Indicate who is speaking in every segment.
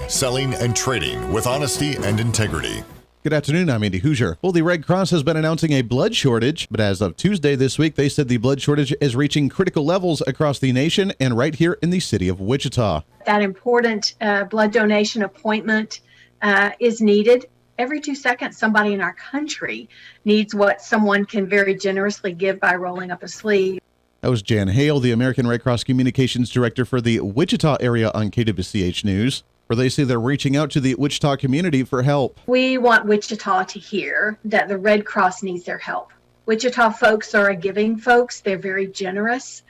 Speaker 1: selling and trading with honesty and integrity.
Speaker 2: Good afternoon, I'm Andy Hooser. Well, the Red Cross has been announcing a blood shortage, but as of Tuesday this week, they said the blood shortage is reaching critical levels across the nation and right here in the city of Wichita.
Speaker 3: That important blood donation appointment is needed. Every 2 seconds, somebody in our country needs what someone can very generously give by rolling up a sleeve.
Speaker 2: That was Jan Hale, the American Red Cross Communications Director for the Wichita area on KWCH News, where they say they're reaching out to the Wichita community for help.
Speaker 3: We want Wichita to hear that the Red Cross needs their help. Wichita folks are a giving folks. They're very generous.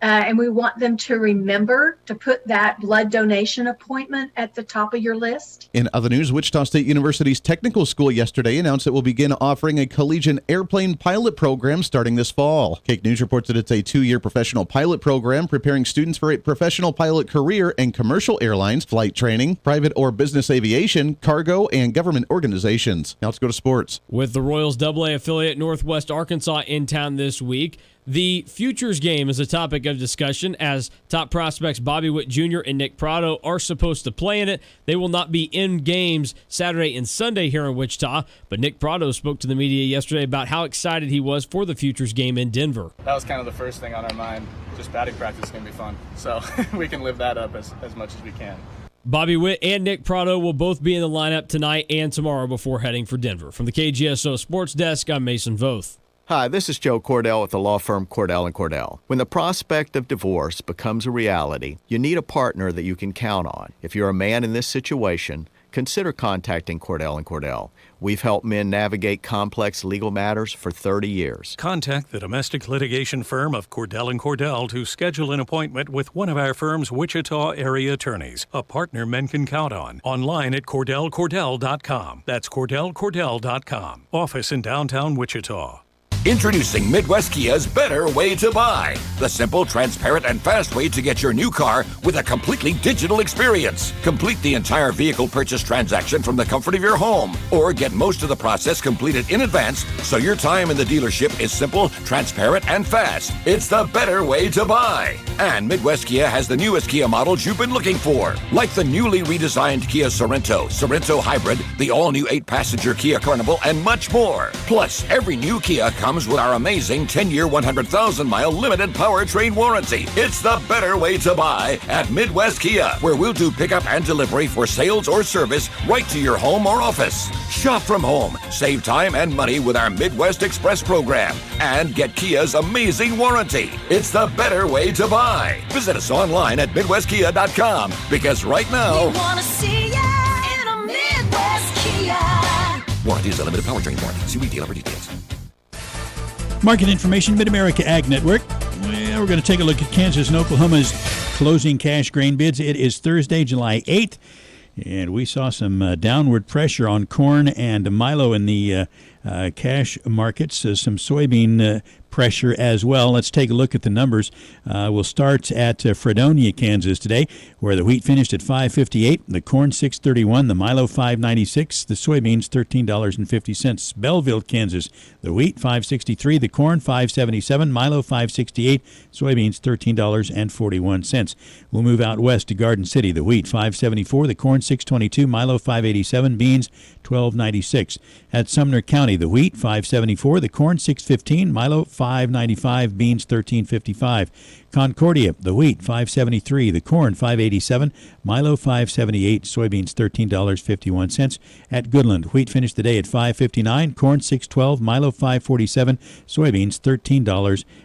Speaker 3: And we want them to remember to put that blood donation appointment at the top of your list.
Speaker 2: In other news, Wichita State University's technical school yesterday announced it will begin offering a collegiate airplane pilot program starting this fall. Cake News reports that it's a 2-year professional pilot program preparing students for a professional pilot career in commercial airlines, flight training, private or business aviation, cargo, and government organizations. Now let's go to sports.
Speaker 4: With the Royals AA affiliate Northwest Arkansas in town this week, the Futures game is a topic of discussion as top prospects Bobby Witt Jr. and Nick Prado are supposed to play in it. They will not be in games Saturday and Sunday here in Wichita, but Nick Prado spoke to the media yesterday about how excited he was for the Futures game in Denver.
Speaker 5: That was kind of the first thing on our mind. Just batting practice is going to be fun, so we can live that up as much as we can.
Speaker 4: Bobby Witt and Nick Prado will both be in the lineup tonight and tomorrow before heading for Denver. From the KGSO Sports Desk, I'm Mason Voth.
Speaker 6: Hi, this is Joe Cordell with the law firm Cordell & Cordell. When the prospect of divorce becomes a reality, you need a partner that you can count on. If you're a man in this situation, consider contacting Cordell & Cordell. We've helped men navigate complex legal matters for 30 years.
Speaker 7: Contact the domestic litigation firm of Cordell & Cordell to schedule an appointment with one of our firm's Wichita area attorneys, a partner men can count on. Online at CordellCordell.com. That's CordellCordell.com. Office in downtown Wichita.
Speaker 8: Introducing Midwest Kia's better way to buy. The simple, transparent, and fast way to get your new car with a completely digital experience. Complete the entire vehicle purchase transaction from the comfort of your home, or get most of the process completed in advance so your time in the dealership is simple, transparent, and fast. It's the better way to buy. And Midwest Kia has the newest Kia models you've been looking for, like the newly redesigned Kia Sorento, Sorento Hybrid, the all-new 8-passenger Kia Carnival, and much more. Plus, every new Kia comes with our amazing 10-year, 100,000-mile limited powertrain warranty. It's the better way to buy at Midwest Kia, where we'll do pickup and delivery for sales or service right to your home or office. Shop from home, save time and money with our Midwest Express program, and get Kia's amazing warranty. It's the better way to buy. Visit us online at MidwestKia.com, because right now,
Speaker 9: we want to see ya in a Midwest Kia.
Speaker 8: Warranty is a limited powertrain warranty. See retailer for details.
Speaker 10: Market information, Mid-America Ag Network. Well, we're going to take a look at Kansas and Oklahoma's closing cash grain bids. It is Thursday, July 8th, and we saw some downward pressure on corn and milo in the cash markets, some soybean pressure as well. Let's take a look at the numbers. We'll start at Fredonia, Kansas today, where the wheat finished at $5.58, the corn $6.31, the milo $5.96, the soybeans $13.50. Belleville, Kansas, the wheat $5.63, the corn $5.77, milo $5.68, soybeans $13.41. We'll move out west to Garden City, the wheat $5.74, the corn $6.22, milo $5.87, beans $12.96. At Sumner County, the wheat $5.74, the corn $6.15, milo $5.95, beans $13.55. Concordia, the wheat $5.73, the corn $5.87, milo $5.78, soybeans $13.51. At Goodland, wheat finished the day at $5.59, corn $6.12, milo $5.47, soybeans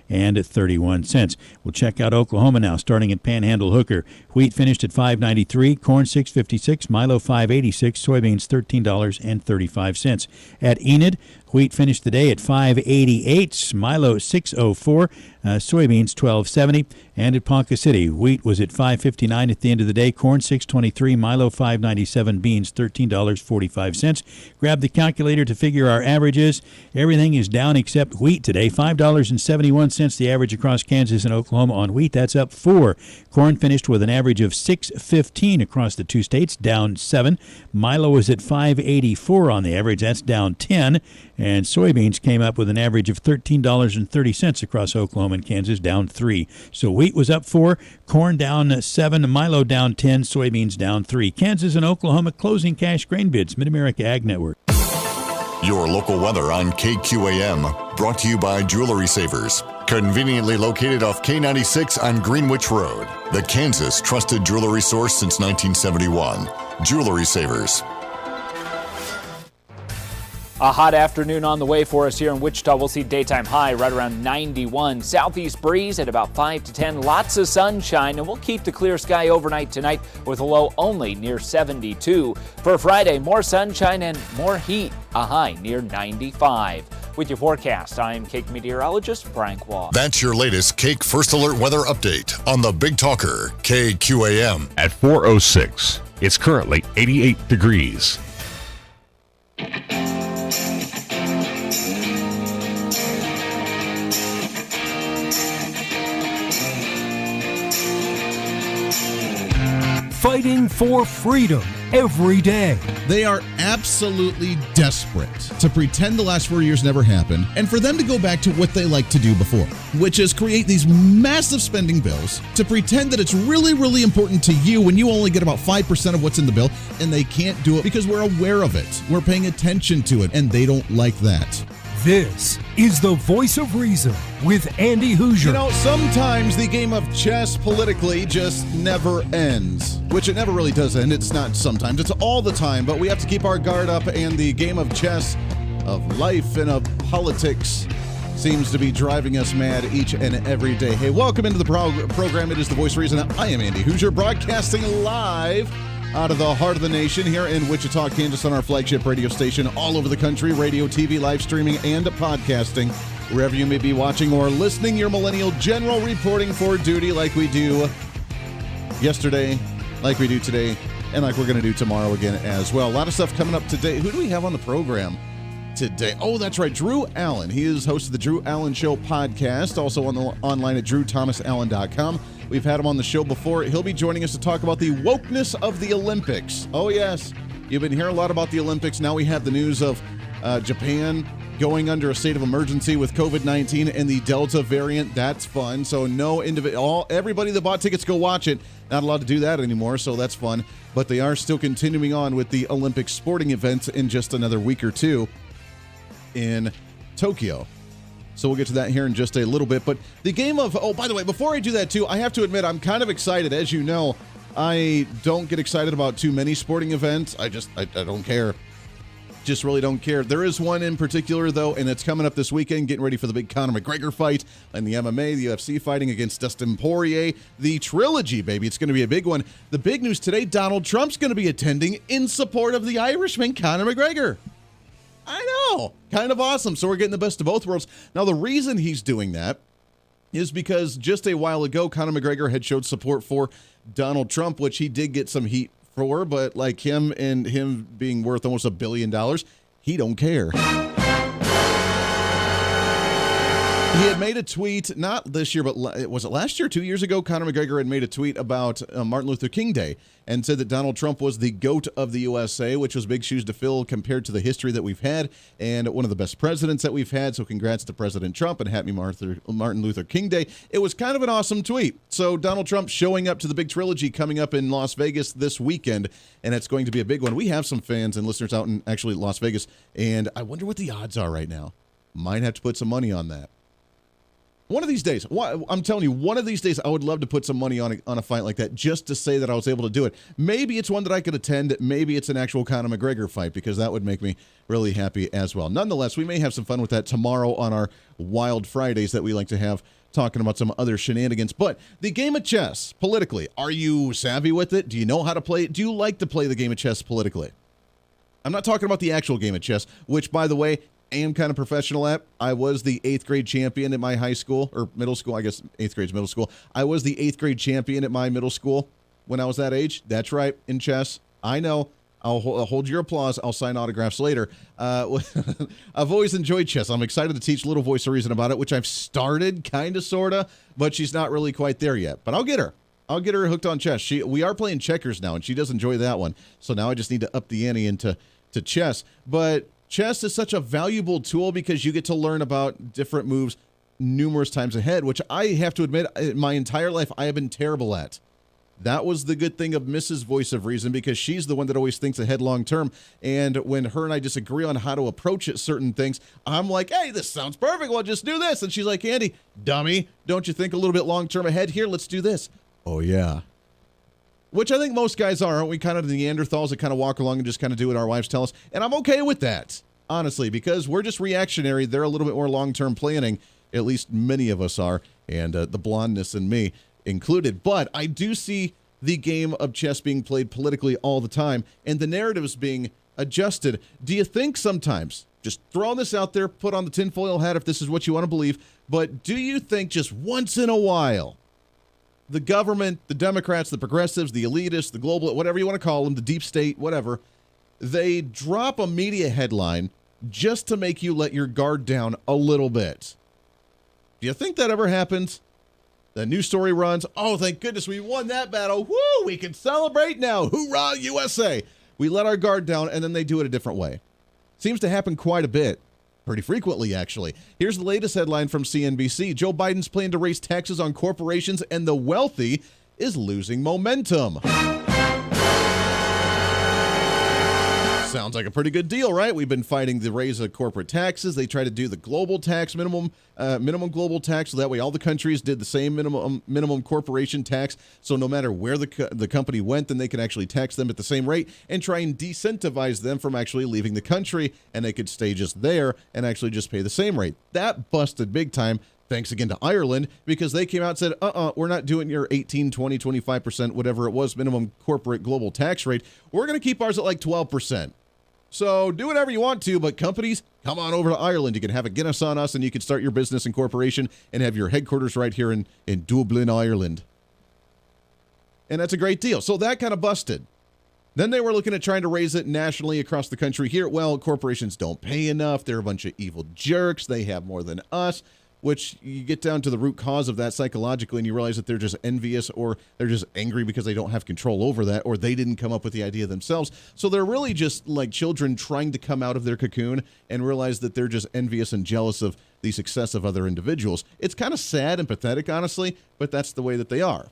Speaker 10: $13.31. We'll check out Oklahoma now, starting at Panhandle Hooker. Wheat finished at $5.93, corn $6.56, milo $5.86, soybeans $13.35. At Enid, wheat finished the day at $5.88, milo $6.04, soybeans $12.70. And at Ponca City, wheat was at $5.59 at the end of the day, corn $6.23, milo $5.97, beans $13.45. Grab the calculator to figure our averages. Everything is down except wheat today. $5.71 the average across Kansas and Oklahoma on wheat. That's up 4. Corn finished with an average of $6.15 across the two states, down 7. Milo was at $5.84 on the average. That's down 10. And soybeans came up with an average of $13.30 across Oklahoma Oklahoma and Kansas down 3. So wheat was up 4, corn down 7, Milo down 10, soybeans down 3. Kansas and Oklahoma closing cash grain bids. Mid-America Ag Network.
Speaker 1: Your local weather on KQAM, brought to you by Jewelry Savers. Conveniently located off K96 on Greenwich Road, the Kansas trusted jewelry source since 1971. Jewelry Savers.
Speaker 11: A hot afternoon on the way for us here in Wichita. We'll see daytime high right around 91. Southeast breeze at about 5 to 10. Lots of sunshine, and we'll keep the clear sky overnight tonight with a low only near 72. For Friday, more sunshine and more heat. A high near 95. With your forecast, I'm Cake meteorologist Frank Waugh.
Speaker 1: That's your latest Cake First Alert weather update on the Big Talker, KQAM.
Speaker 12: At 4:06, it's currently 88 degrees.
Speaker 13: Fighting for freedom every day.
Speaker 2: They are absolutely desperate to pretend the last 4 years never happened and for them to go back to what they like to do before, which is create these massive spending bills to pretend that it's really, really important to you when you only get about 5% of what's in the bill, and they can't do it because we're aware of it. We're paying attention to it, and they don't like that.
Speaker 13: This is the Voice of Reason with Andy Hooser.
Speaker 2: You know, sometimes the game of chess politically just never ends, which it never really does end. It's not sometimes, it's all the time, but we have to keep our guard up, and the game of chess, of life and of politics, seems to be driving us mad each and every day. Hey, welcome into the program. It is the Voice of Reason. I am Andy Hooser, broadcasting live out of the heart of the nation here in Wichita, Kansas, on our flagship radio station, all over the country, radio, TV, live streaming, and podcasting. Wherever you may be watching or listening, your Millennial General reporting for duty like we do yesterday, like we do today, and like we're going to do tomorrow again as well. A lot of stuff coming up today. Who do we have on the program today? Oh, that's right, Drew Allen. He is host of the Drew Allen Show podcast, also online at drewthomasallen.com. We've had him on the show before. He'll be joining us to talk about the wokeness of the Olympics. Oh, yes. You've been hearing a lot about the Olympics. Now we have the news of Japan going under a state of emergency with COVID-19 and the Delta variant. That's fun. So everybody that bought tickets, go watch it. Not allowed to do that anymore, so that's fun. But they are still continuing on with the Olympic sporting events in just another week or two in Tokyo. So we'll get to that here in just a little bit. But the game of, by the way, before I do that too, I have to admit I'm kind of excited. As you know, I don't get excited about too many sporting events. I don't care. Just really don't care. There is one in particular, though, and it's coming up this weekend, getting ready for the big Conor McGregor fight and the MMA, the UFC fighting against Dustin Poirier. The trilogy, baby. It's going to be a big one. The big news today, Donald Trump's going to be attending in support of the Irishman, Conor McGregor. I know. Kind of awesome. So we're getting the best of both worlds. Now, the reason he's doing that is because just a while ago, Conor McGregor had showed support for Donald Trump, which he did get some heat for, but like him being worth almost $1 billion, he don't care. He had made a tweet, not this year, but was it last year, 2 years ago? Conor McGregor had made a tweet about Martin Luther King Day and said that Donald Trump was the GOAT of the USA, which was big shoes to fill compared to the history that we've had and one of the best presidents that we've had. So congrats to President Trump and happy Martin Luther King Day. It was kind of an awesome tweet. So Donald Trump showing up to the big trilogy coming up in Las Vegas this weekend, and it's going to be a big one. We have some fans and listeners out in actually Las Vegas, and I wonder what the odds are right now. Might have to put some money on that. One of these days, I'm telling you, one of these days, I would love to put some money on a fight like that just to say that I was able to do it. Maybe it's one that I could attend. Maybe it's an actual Conor McGregor fight, because that would make me really happy as well. Nonetheless, we may have some fun with that tomorrow on our Wild Fridays that we like to have, talking about some other shenanigans. But the game of chess, politically, are you savvy with it? Do you know how to play it? Do you like to play the game of chess politically? I'm not talking about the actual game of chess, which, by the way, I am kind of professional at. I was the 8th grade champion at my high school, or middle school. I guess 8th grade is middle school. I was the 8th grade champion at my middle school when I was that age. That's right, in chess. I know. I'll hold your applause. I'll sign autographs later. I've always enjoyed chess. I'm excited to teach Little Voice of Reason about it, which I've started, kind of, sort of, but she's not really quite there yet. But I'll get her. I'll get her hooked on chess. We are playing checkers now, and she does enjoy that one. So now I just need to up the ante into chess. But chess is such a valuable tool because you get to learn about different moves numerous times ahead, which I have to admit, my entire life I have been terrible at. That was the good thing of Mrs. Voice of Reason, because she's the one that always thinks ahead long term. And when her and I disagree on how to approach it, certain things, I'm like, hey, this sounds perfect. Well, just do this. And she's like, Andy, dummy, don't you think a little bit long term ahead here? Let's do this. Oh, yeah. Which I think most guys are, aren't we? Kind of the Neanderthals that kind of walk along and just kind of do what our wives tell us. And I'm okay with that, honestly, because we're just reactionary. They're a little bit more long term planning. At least many of us are. And the blondness in me included. But I do see the game of chess being played politically all the time and the narratives being adjusted. Do you think sometimes, just throwing this out there, put on the tinfoil hat if this is what you want to believe, but do you think just once in a while, the government, the Democrats, the progressives, the elitists, the global, whatever you want to call them, the deep state, whatever, they drop a media headline just to make you let your guard down a little bit? Do you think that ever happens? The news story runs, oh, thank goodness we won that battle. Woo, we can celebrate now. Hoorah, USA. We let our guard down, and then they do it a different way. Seems to happen quite a bit. Pretty frequently, actually. Here's the latest headline from CNBC. Joe Biden's plan to raise taxes on corporations and the wealthy is losing momentum. Sounds like a pretty good deal, right? We've been fighting the raise of corporate taxes. They try to do the global tax, minimum global tax, so that way all the countries did the same minimum corporation tax. So no matter where the company went, then they can actually tax them at the same rate and try and decentivize them from actually leaving the country, and they could stay just there and actually just pay the same rate. That busted big time. Thanks again to Ireland, because they came out and said, we're not doing your 18, 20, 25%, whatever it was, minimum corporate global tax rate. We're going to keep ours at like 12%. So do whatever you want to, but companies, come on over to Ireland. You can have a Guinness on us, and you can start your business and corporation and have your headquarters right here in Dublin, Ireland. And that's a great deal. So that kind of busted. Then they were looking at trying to raise it nationally across the country here. Well, corporations don't pay enough. They're a bunch of evil jerks. They have more than us. Which you get down to the root cause of that psychologically, and you realize that they're just envious, or they're just angry because they don't have control over that, or they didn't come up with the idea themselves. So they're really just like children trying to come out of their cocoon and realize that they're just envious and jealous of the success of other individuals. It's kind of sad and pathetic, honestly, but that's the way that they are.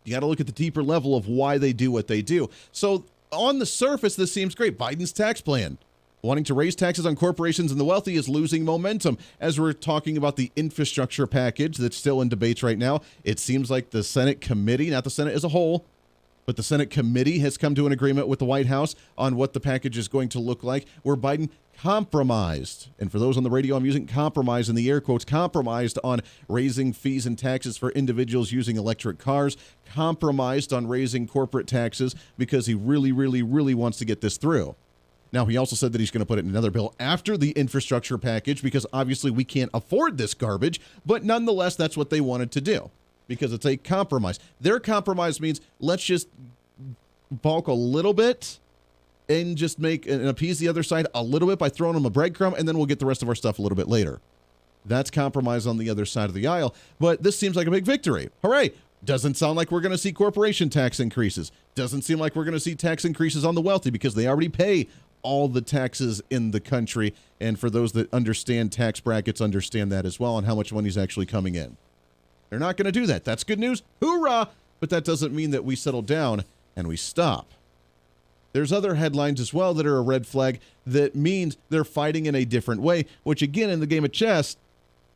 Speaker 2: You got to look at the deeper level of why they do what they do. So on the surface, this seems great. Biden's tax plan, wanting to raise taxes on corporations and the wealthy, is losing momentum. As we're talking about the infrastructure package that's still in debates right now, it seems like the Senate committee, not the Senate as a whole, but the Senate committee has come to an agreement with the White House on what the package is going to look like, where Biden compromised. And for those on the radio, I'm using compromise in the air quotes, compromised on raising fees and taxes for individuals using electric cars, compromised on raising corporate taxes, because he really, really, really wants to get this through. Now, he also said that he's going to put it in another bill after the infrastructure package, because obviously we can't afford this garbage, but nonetheless, that's what they wanted to do, because it's a compromise. Their compromise means let's just bulk a little bit and just make and appease the other side a little bit by throwing them a breadcrumb, and then we'll get the rest of our stuff a little bit later. That's compromise on the other side of the aisle, but this seems like a big victory. Hooray! Doesn't sound like we're going to see corporation tax increases. Doesn't seem like we're going to see tax increases on the wealthy, because they already pay all the taxes in the country. And for those that understand tax brackets, understand that as well, and how much money is actually coming in. They're not going to do that. That's good news. Hoorah! But that doesn't mean that we settle down and we stop. There's other headlines as well that are a red flag that means they're fighting in a different way, which again, in the game of chess,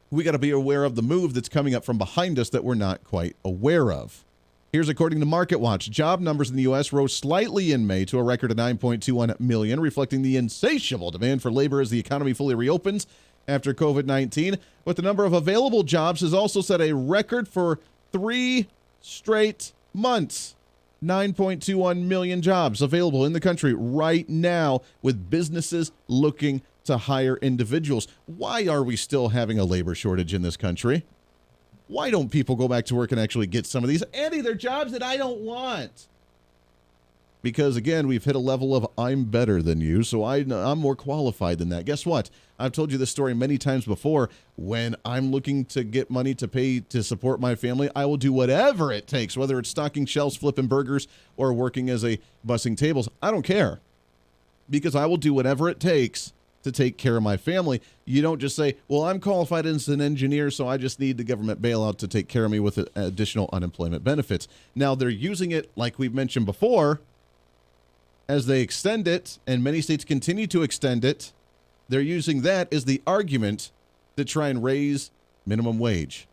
Speaker 2: we got to be aware of the move that's coming up from behind us that we're not quite aware of. Here's according to MarketWatch. Job numbers in the U.S. rose slightly in May to a record of 9.21 million, reflecting the insatiable demand for labor as the economy fully reopens after COVID-19. But the number of available jobs has also set a record for 3 straight months. 9.21 million jobs available in the country right now, with businesses looking to hire individuals. Why are we still having a labor shortage in this country? Why don't people go back to work and actually get some of these? Andy, they're jobs that I don't want. Because, again, we've hit a level of I'm better than you, so I'm more qualified than that. Guess what? I've told you this story many times before. When I'm looking to get money to pay to support my family, I will do whatever it takes, whether it's stocking shelves, flipping burgers, or working as a bussing tables. I don't care. Because I will do whatever it takes to take care of my family. You don't just say, well, I'm qualified as an engineer, so I just need the government bailout to take care of me with additional unemployment benefits. Now, they're using it, like we've mentioned before, as they extend it, and many states continue to extend it. They're using that as the argument to try and raise minimum wage.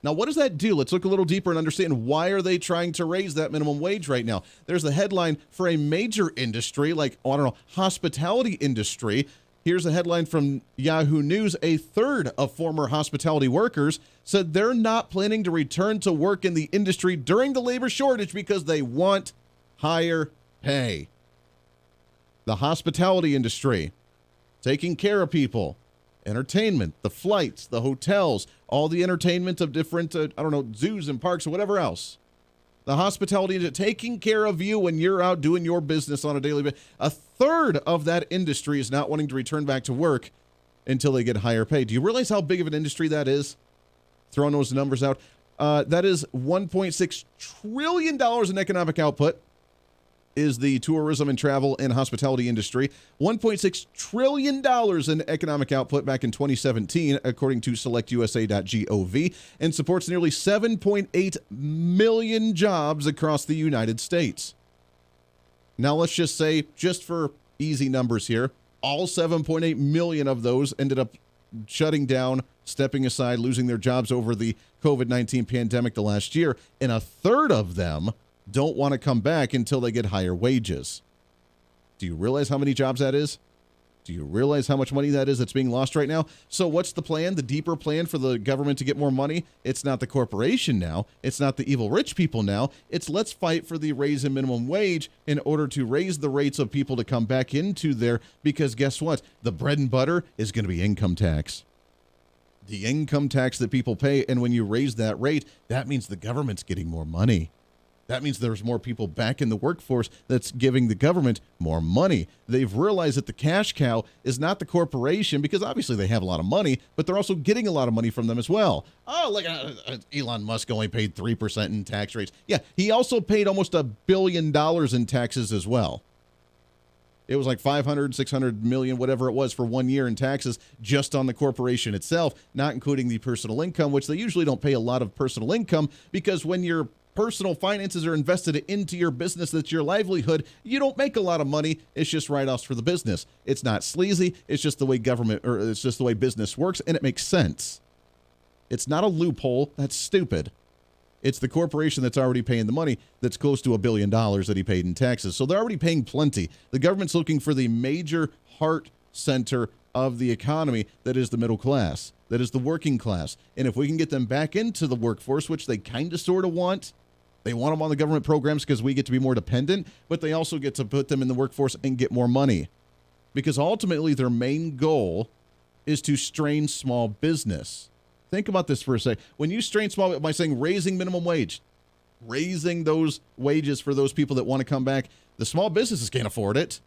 Speaker 2: Now, what does that do? Let's look a little deeper and understand, why are they trying to raise that minimum wage right now? There's the headline for a major industry like, hospitality industry. Here's a headline from Yahoo News. A third of former hospitality workers said they're not planning to return to work in the industry during the labor shortage because they want higher pay. The hospitality industry, taking care of people, entertainment, the flights, the hotels, all the entertainment of different, zoos and parks or whatever else. The hospitality industry, taking care of you when you're out doing your business on a daily basis. A third of that industry is not wanting to return back to work until they get higher pay. Do you realize how big of an industry that is? Throwing those numbers out. That is $1.6 trillion in economic output. Is the tourism and travel and hospitality industry. $1.6 trillion in economic output back in 2017, according to selectusa.gov, and supports nearly 7.8 million jobs across the United States. Now, let's just say, just for easy numbers here, all 7.8 million of those ended up shutting down, stepping aside, losing their jobs over the COVID-19 pandemic the last year, and a third of them don't want to come back until they get higher wages. Do you realize how many jobs that is? Do you realize how much money that is that's being lost right now? So what's the plan, the deeper plan for the government to get more money? It's not the corporation now. It's not the evil rich people now. It's let's fight for the raise in minimum wage in order to raise the rates of people to come back into there, because guess what? The bread and butter is going to be income tax. The income tax that people pay, and when you raise that rate, that means the government's getting more money. That means there's more people back in the workforce that's giving the government more money. They've realized that the cash cow is not the corporation, because obviously they have a lot of money, but they're also getting a lot of money from them as well. Oh, look, Elon Musk only paid 3% in tax rates. Yeah, he also paid almost $1 billion in taxes as well. It was like 500, 600 million, whatever it was for 1 year in taxes just on the corporation itself, not including the personal income, which they usually don't pay a lot of personal income, because when your personal finances are invested into your business, that's your livelihood, you don't make a lot of money. It's just write-offs for the business. It's not sleazy. It's just the way it's just the way business works, and it makes sense. It's not a loophole. That's stupid. It's the corporation that's already paying the money, that's close to $1 billion that he paid in taxes. So they're already paying plenty. The government's looking for the major heart center of the economy, that is the middle class, that is the working class. And if we can get them back into the workforce, which they kind of sort of want, they want them on the government programs because we get to be more dependent, but they also get to put them in the workforce and get more money. Because ultimately their main goal is to strain small business. Think about this for a sec. When you strain small by saying raising minimum wage, raising those wages for those people that want to come back, the small businesses can't afford it.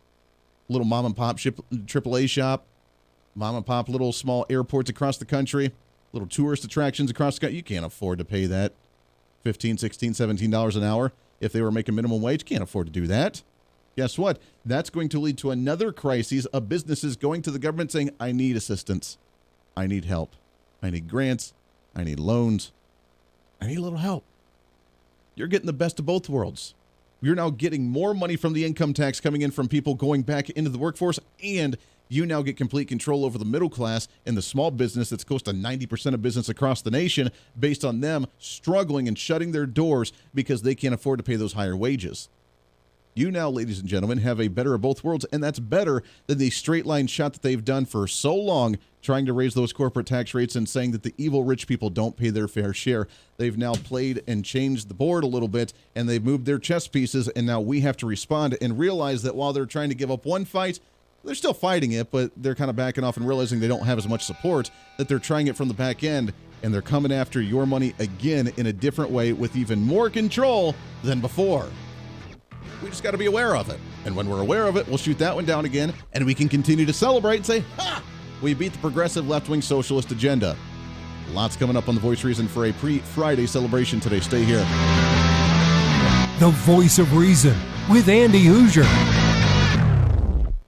Speaker 2: Little mom and pop AAA shop, mom and pop little small airports across the country, little tourist attractions across the country. You can't afford to pay that $15, $16, $17 an hour. If they were making minimum wage, can't afford to do that. Guess what? That's going to lead to another crisis of businesses going to the government saying, I need assistance. I need help. I need grants. I need loans. I need a little help. You're getting the best of both worlds. You're now getting more money from the income tax coming in from people going back into the workforce, and you now get complete control over the middle class and the small business that's close to 90% of business across the nation, based on them struggling and shutting their doors because they can't afford to pay those higher wages. You now, ladies and gentlemen, have a better of both worlds, and that's better than the straight line shot that they've done for so long, trying to raise those corporate tax rates and saying that the evil rich people don't pay their fair share. They've now played and changed the board a little bit, and they've moved their chess pieces, and now we have to respond and realize that while they're trying to give up one fight, they're still fighting it, but they're kind of backing off and realizing they don't have as much support, that they're trying it from the back end, and they're coming after your money again in a different way with even more control than before. We just got to be aware of it. And when we're aware of it, we'll shoot that one down again, and we can continue to celebrate and say, ha! We beat the progressive left-wing socialist agenda. Lots coming up on The Voice of Reason for a pre-Friday celebration today. Stay here.
Speaker 13: The Voice of Reason with Andy Hooser.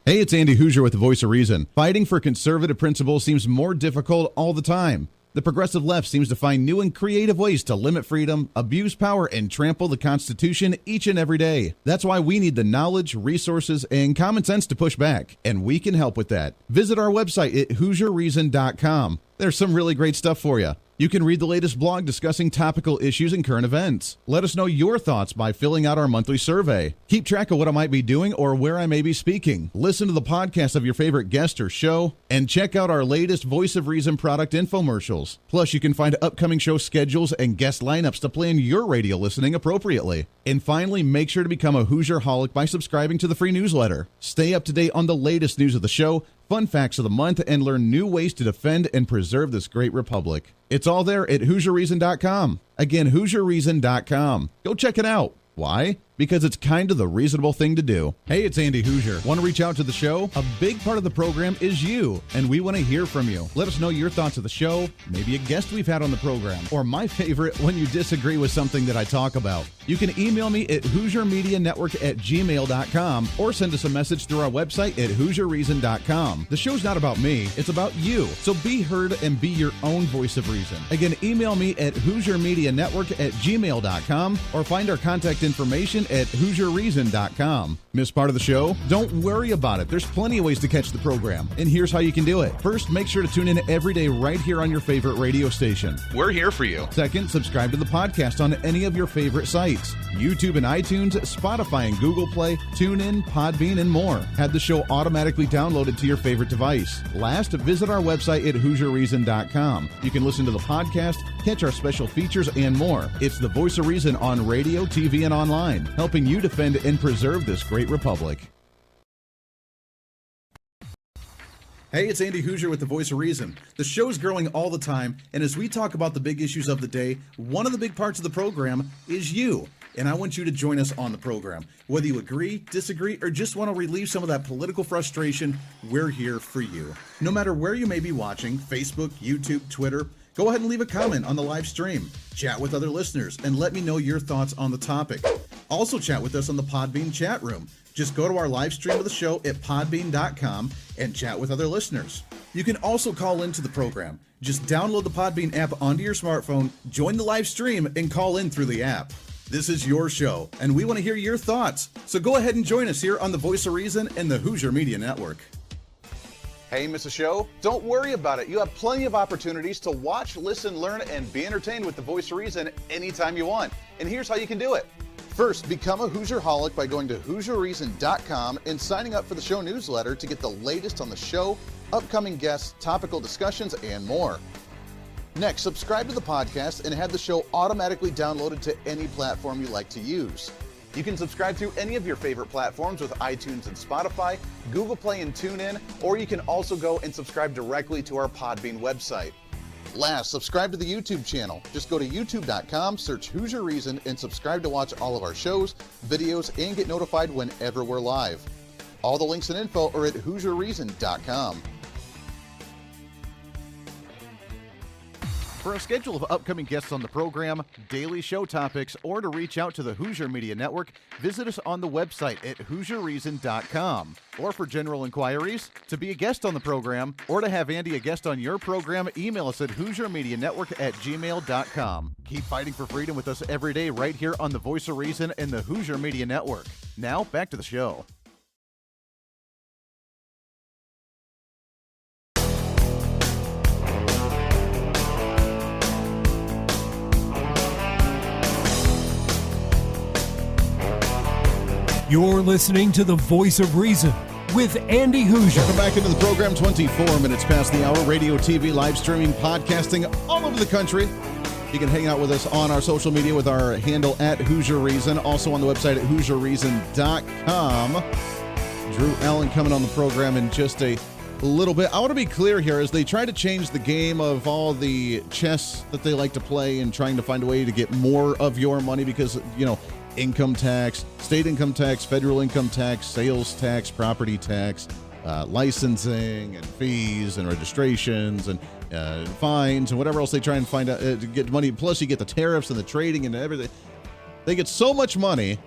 Speaker 2: Hey, it's Andy Hooser with the Voice of Reason. Fighting for conservative principles seems more difficult all the time. The progressive left seems to find new and creative ways to limit freedom, abuse power, and trample the Constitution each and every day. That's why we need the knowledge, resources, and common sense to push back, and we can help with that. Visit our website at HooserReason.com. There's some really great stuff for you. You can read the latest blog discussing topical issues and current events. Let us know your thoughts by filling out our monthly survey. Keep track of what I might be doing or where I may be speaking. Listen to the podcast of your favorite guest or show, and check out our latest Voice of Reason product infomercials. Plus, you can find upcoming show schedules and guest lineups to plan your radio listening appropriately. And finally, make sure to become a Hoosier-holic by subscribing to the free newsletter. Stay up to date on the latest news of the show, fun facts of the month, and learn new ways to defend and preserve this great republic. It's all there at HooserReason.com. Again, HooserReason.com. Go check it out. Why? Because it's kind of the reasonable thing to do. Hey, it's Andy Hooser. Want to reach out to the show? A big part of the program is you, and we want to hear from you. Let us know your thoughts of the show, maybe a guest we've had on the program, or my favorite, when you disagree with something that I talk about. You can email me at HooserMediaNetwork@gmail.com or send us a message through our website at HooserReason.com. The show's not about me, it's about you. So be heard and be your own voice of reason. Again, email me at HooserMediaNetwork@gmail.com or find our contact information at HooserReason.com. Miss part of the show? Don't worry about it. There's plenty of ways to catch the program, and here's how you can do it. First, make sure to tune in every day right here on your favorite radio station. We're here for you. Second, subscribe to the podcast on any of your favorite sites. YouTube and iTunes, Spotify and Google Play, TuneIn, Podbean, and more. Have the show automatically downloaded to your favorite device. Last, visit our website at HooserReason.com. You can listen to the podcast, catch our special features, and more. It's the Voice of Reason on radio, TV, and online, helping you defend and preserve this great republic. Hey, it's Andy Hooser with the Voice of Reason. The show's growing all the time, and as we talk about the big issues of the day, one of the big parts of the program is you. And I want you to join us on the program. Whether you agree, disagree, or just want to relieve some of that political frustration, we're here for you. No matter where you may be watching, Facebook, YouTube, Twitter, go ahead and leave a comment on the live stream. Chat with other listeners and let me know your thoughts on the topic. Also chat with us on the Podbean chat room. Just go to our live stream of the show at podbean.com and chat with other listeners. You can also call into the program. Just download the Podbean app onto your smartphone, join the live stream, and call in through the app. This is your show, and we want to hear your thoughts. So go ahead and join us here on the Voice of Reason and the Hooser Media Network. Hey, miss a show? Don't worry about it. You have plenty of opportunities to watch, listen, learn, and be entertained with the Voice of Reason anytime you want. And here's how you can do it. First, become a Hoosier-holic by going to HooserReason.com and signing up for the show newsletter to get the latest on the show, upcoming guests, topical discussions, and more. Next, subscribe to the podcast and have the show automatically downloaded to any platform you like to use. You can subscribe through any of your favorite platforms with iTunes and Spotify, Google Play and TuneIn, or you can also go and subscribe directly to our Podbean website. Last, subscribe to the YouTube channel. Just go to youtube.com, search Hooser Reason, and subscribe to watch all of our shows, videos, and get notified whenever we're live. All the links and info are at HooserReason.com. For a schedule of upcoming guests on the program, daily show topics, or to reach out to the Hooser Media Network, visit us on the website at HooserReason.com. Or for general inquiries, to be a guest on the program, or to have Andy a guest on your program, email us at HooserMediaNetwork@gmail.com. Keep fighting for freedom with us every day right here on the Voice of Reason and the Hooser Media Network. Now, back to the show.
Speaker 13: You're listening to the Voice of Reason with Andy Hooser.
Speaker 2: Welcome back into the program. 24 minutes past the hour. Radio, TV, live streaming, podcasting all over the country. You can hang out with us on our social media with our handle at Hooser Reason. Also on the website at HooserReason.com. Drew Allen coming on the program in just a little bit. I want to be clear here as they try to change the game of all the chess that they like to play and trying to find a way to get more of your money because, you know, income tax, state income tax, federal income tax, sales tax, property tax, licensing and fees and registrations and fines and whatever else they try and find out to get money. Plus you get the tariffs and the trading and everything. They get so much money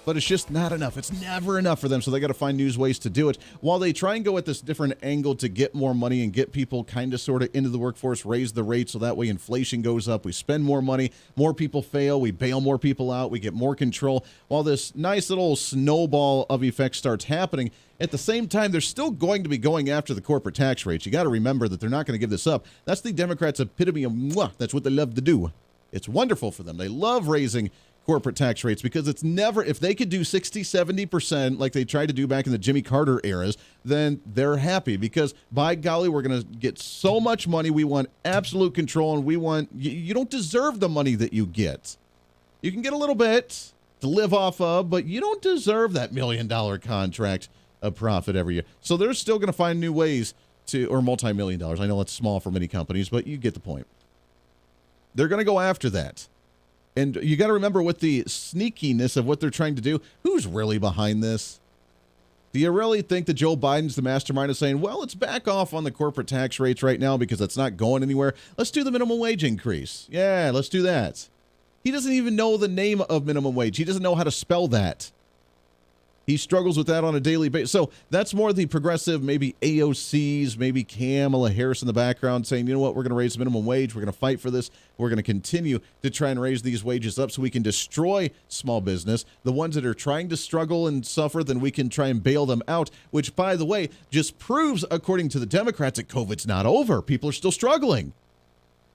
Speaker 2: But it's just not enough. It's never enough for them, so they got to find new ways to do it. While they try and go at this different angle to get more money and get people kind of sort of into the workforce, raise the rate so that way inflation goes up, we spend more money, more people fail, we bail more people out, we get more control. While this nice little snowball of effect starts happening, at the same time, they're still going to be going after the corporate tax rates. You got to remember that they're not going to give this up. That's the Democrats' epitome of mwah. That's what they love to do. It's wonderful for them. They love raising corporate tax rates because it's never, if they could do 60-70% like they tried to do back in the Jimmy Carter eras, then they're happy because by golly, we're going to get so much money. We want absolute control, and we want, you don't deserve the money that you get. You can get a little bit to live off of, but you don't deserve that $1 million contract of profit every year. So they're still going to find new ways to, or multi-million dollars. I know it's small for many companies, but you get the point. They're going to go after that. And you got to remember with the sneakiness of what they're trying to do, who's really behind this? Do you really think that Joe Biden's the mastermind of saying, well, let's back off on the corporate tax rates right now because it's not going anywhere. Let's do the minimum wage increase. Yeah, let's do that. He doesn't even know the name of minimum wage. He doesn't know how to spell that. He struggles with that on a daily basis. So that's more the progressive, maybe AOCs, maybe Kamala Harris in the background saying, you know what, we're going to raise the minimum wage. We're going to fight for this. We're going to continue to try and raise these wages up so we can destroy small business. The ones that are trying to struggle and suffer, then we can try and bail them out, which, by the way, just proves, according to the Democrats, that COVID's not over. People are still struggling.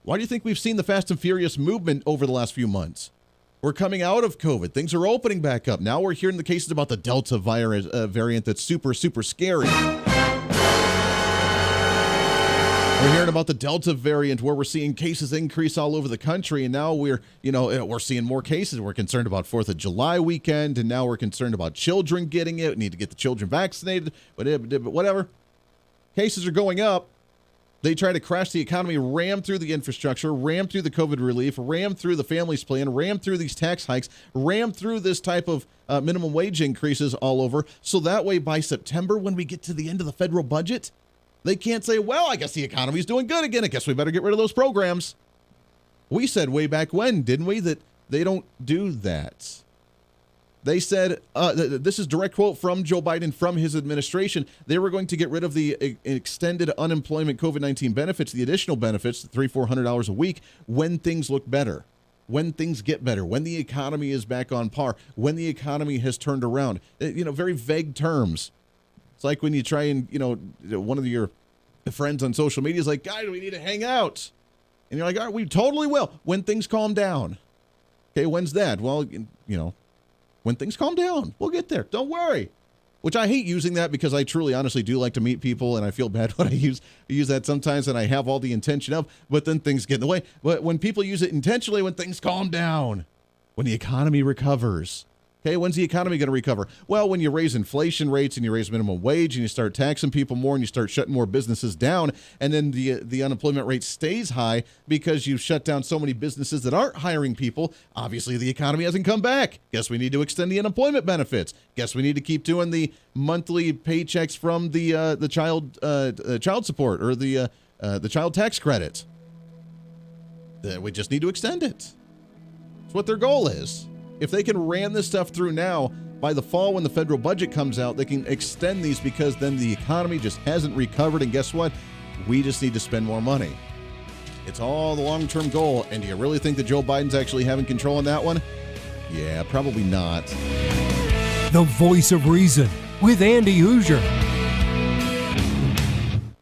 Speaker 2: Why do you think we've seen the Fast and Furious movement over the last few months? We're coming out of COVID. Things are opening back up. Now we're hearing the cases about the Delta virus variant that's super, super scary. We're hearing about the Delta variant where we're seeing cases increase all over the country. And now we're seeing more cases. We're concerned about 4th of July weekend. And now we're concerned about children getting it. We need to get the children vaccinated. But whatever. Cases are going up. They try to crash the economy, ram through the infrastructure, ram through the COVID relief, ram through the families plan, ram through these tax hikes, ram through this type of minimum wage increases all over. So that way by September, when we get to the end of the federal budget, they can't say, well, I guess the economy's doing good again. I guess we better get rid of those programs. We said way back when, didn't we, that they don't do that. They said, this is direct quote from Joe Biden, from his administration, they were going to get rid of the extended unemployment COVID-19 benefits, the additional benefits, $300-400 a week, when things look better, when things get better, when the economy is back on par, when the economy has turned around. Very vague terms. It's like when you try and, one of your friends on social media is like, guys, we need to hang out. And you're like, all right, we totally will, when things calm down. Okay, when's that? Well, when things calm down, we'll get there. Don't worry. Which I hate using that because I truly, honestly do like to meet people, and I feel bad when I use that sometimes, and I have all the intention of, but then things get in the way. But when people use it intentionally, when things calm down, when the economy recovers. Okay, when's the economy going to recover? Well, when you raise inflation rates and you raise minimum wage and you start taxing people more and you start shutting more businesses down, and then the unemployment rate stays high because you've shut down so many businesses that aren't hiring people. Obviously, the economy hasn't come back. Guess we need to extend the unemployment benefits. Guess we need to keep doing the monthly paychecks from the child support or the child tax credit. We just need to extend it. That's what their goal is. If they can ram this stuff through now, by the fall when the federal budget comes out, they can extend these because then the economy just hasn't recovered. And guess what? We just need to spend more money. It's all the long-term goal. And do you really think that Joe Biden's actually having control on that one? Yeah, probably not.
Speaker 13: The Voice of Reason with Andy Hooser.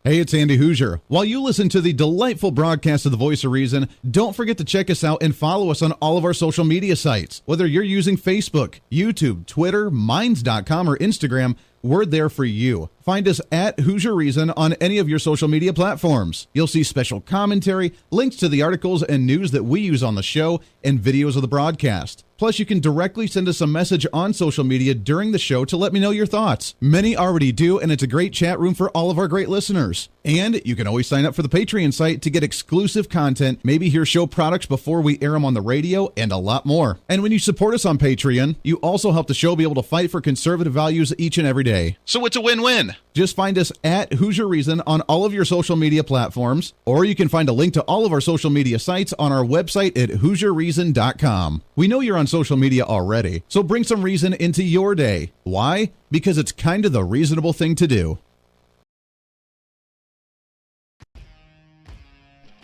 Speaker 2: Hey, it's Andy Hooser. While you listen to the delightful broadcast of The Voice of Reason, don't forget to check us out and follow us on all of our social media sites. Whether you're using Facebook, YouTube, Twitter, Minds.com, or Instagram, we're there for you. Find us at Hooser Reason on any of your social media platforms. You'll see special commentary, links to the articles and news that we use on the show, and videos of the broadcast. Plus, you can directly send us a message on social media during the show to let me know your thoughts. Many already do, and it's a great chat room for all of our great listeners. And you can always sign up for the Patreon site to get exclusive content, maybe hear show products before we air them on the radio, and a lot more. And when you support us on Patreon, you also help the show be able to fight for conservative values each and every day. day. So it's a win-win. Just find us at Hooser Reason on all of your social media platforms, or you can find a link to all of our social media sites on our website at HooserReason.com. We know you're on social media already, so bring some reason into your day. Why? Because it's kind of the reasonable thing to do.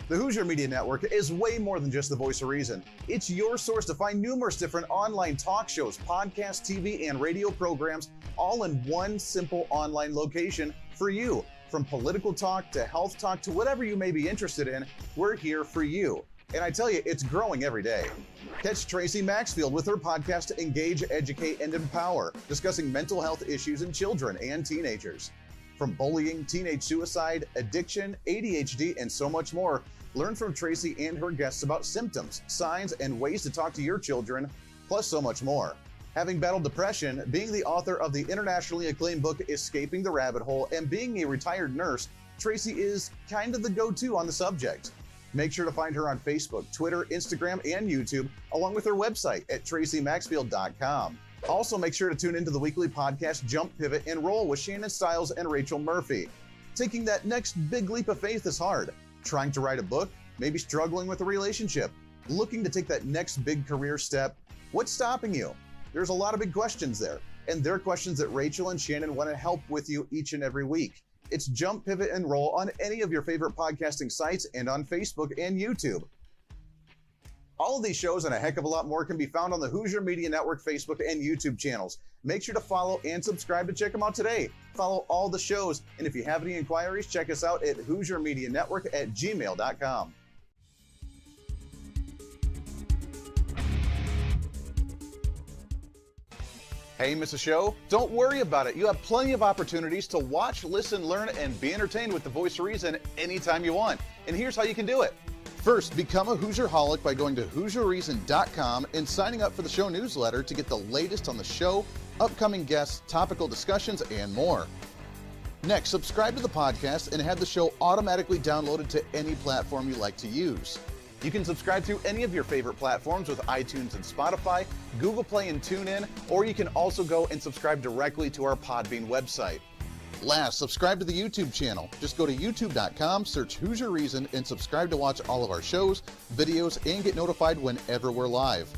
Speaker 14: The Hooser Media Network is way more than just the voice of reason. It's your source to find numerous different online talk shows, podcasts, TV, and radio programs, all in one simple online location for you. From political talk to health talk to whatever you may be interested in, we're here for you. And I tell you, it's growing every day. Catch Tracy Maxfield with her podcast Engage, Educate, and Empower, discussing mental health issues in children and teenagers. From bullying, teenage suicide, addiction, ADHD, and so much more, learn from Tracy and her guests about symptoms, signs, and ways to talk to your children, plus so much more. Having battled depression, being the author of the internationally acclaimed book Escaping the Rabbit Hole, and being a retired nurse, Tracy is kind of the go-to on the subject. Make sure to find her on Facebook, Twitter, Instagram, and YouTube, along with her website at tracymaxfield.com. Also, make sure to tune into the weekly podcast Jump, Pivot, and Roll with Shannon Stiles and Rachel Murphy. Taking that next big leap of faith is hard. Trying to write a book, maybe struggling with a relationship, looking to take that next big career step. What's stopping you? There's a lot of big questions there, and they're questions that Rachel and Shannon want to help with you each and every week. It's Jump, Pivot, and Roll on any of your favorite podcasting sites and on Facebook and YouTube. All of these shows and a heck of a lot more can be found on the Hooser Media Network Facebook and YouTube channels. Make sure to follow and subscribe to check them out today. Follow all the shows, and if you have any inquiries, check us out at HooserMediaNetwork@gmail.com. Hey, miss a show? Don't worry about it. You have plenty of opportunities to watch, listen, learn, and be entertained with the Voice of Reason anytime you want. And here's how you can do it. First, become a Hooserholic by going to HooserReason.com and signing up for the show newsletter to get the latest on the show, upcoming guests, topical discussions, and more. Next, subscribe to the podcast and have the show automatically downloaded to any platform you like to use. You can subscribe through any of your favorite platforms with iTunes and Spotify, Google Play and TuneIn, or you can also go and subscribe directly to our Podbean website. Last, subscribe to the YouTube channel. Just go to youtube.com, search Hooser Reason, and subscribe to watch all of our shows, videos, and get notified whenever we're live.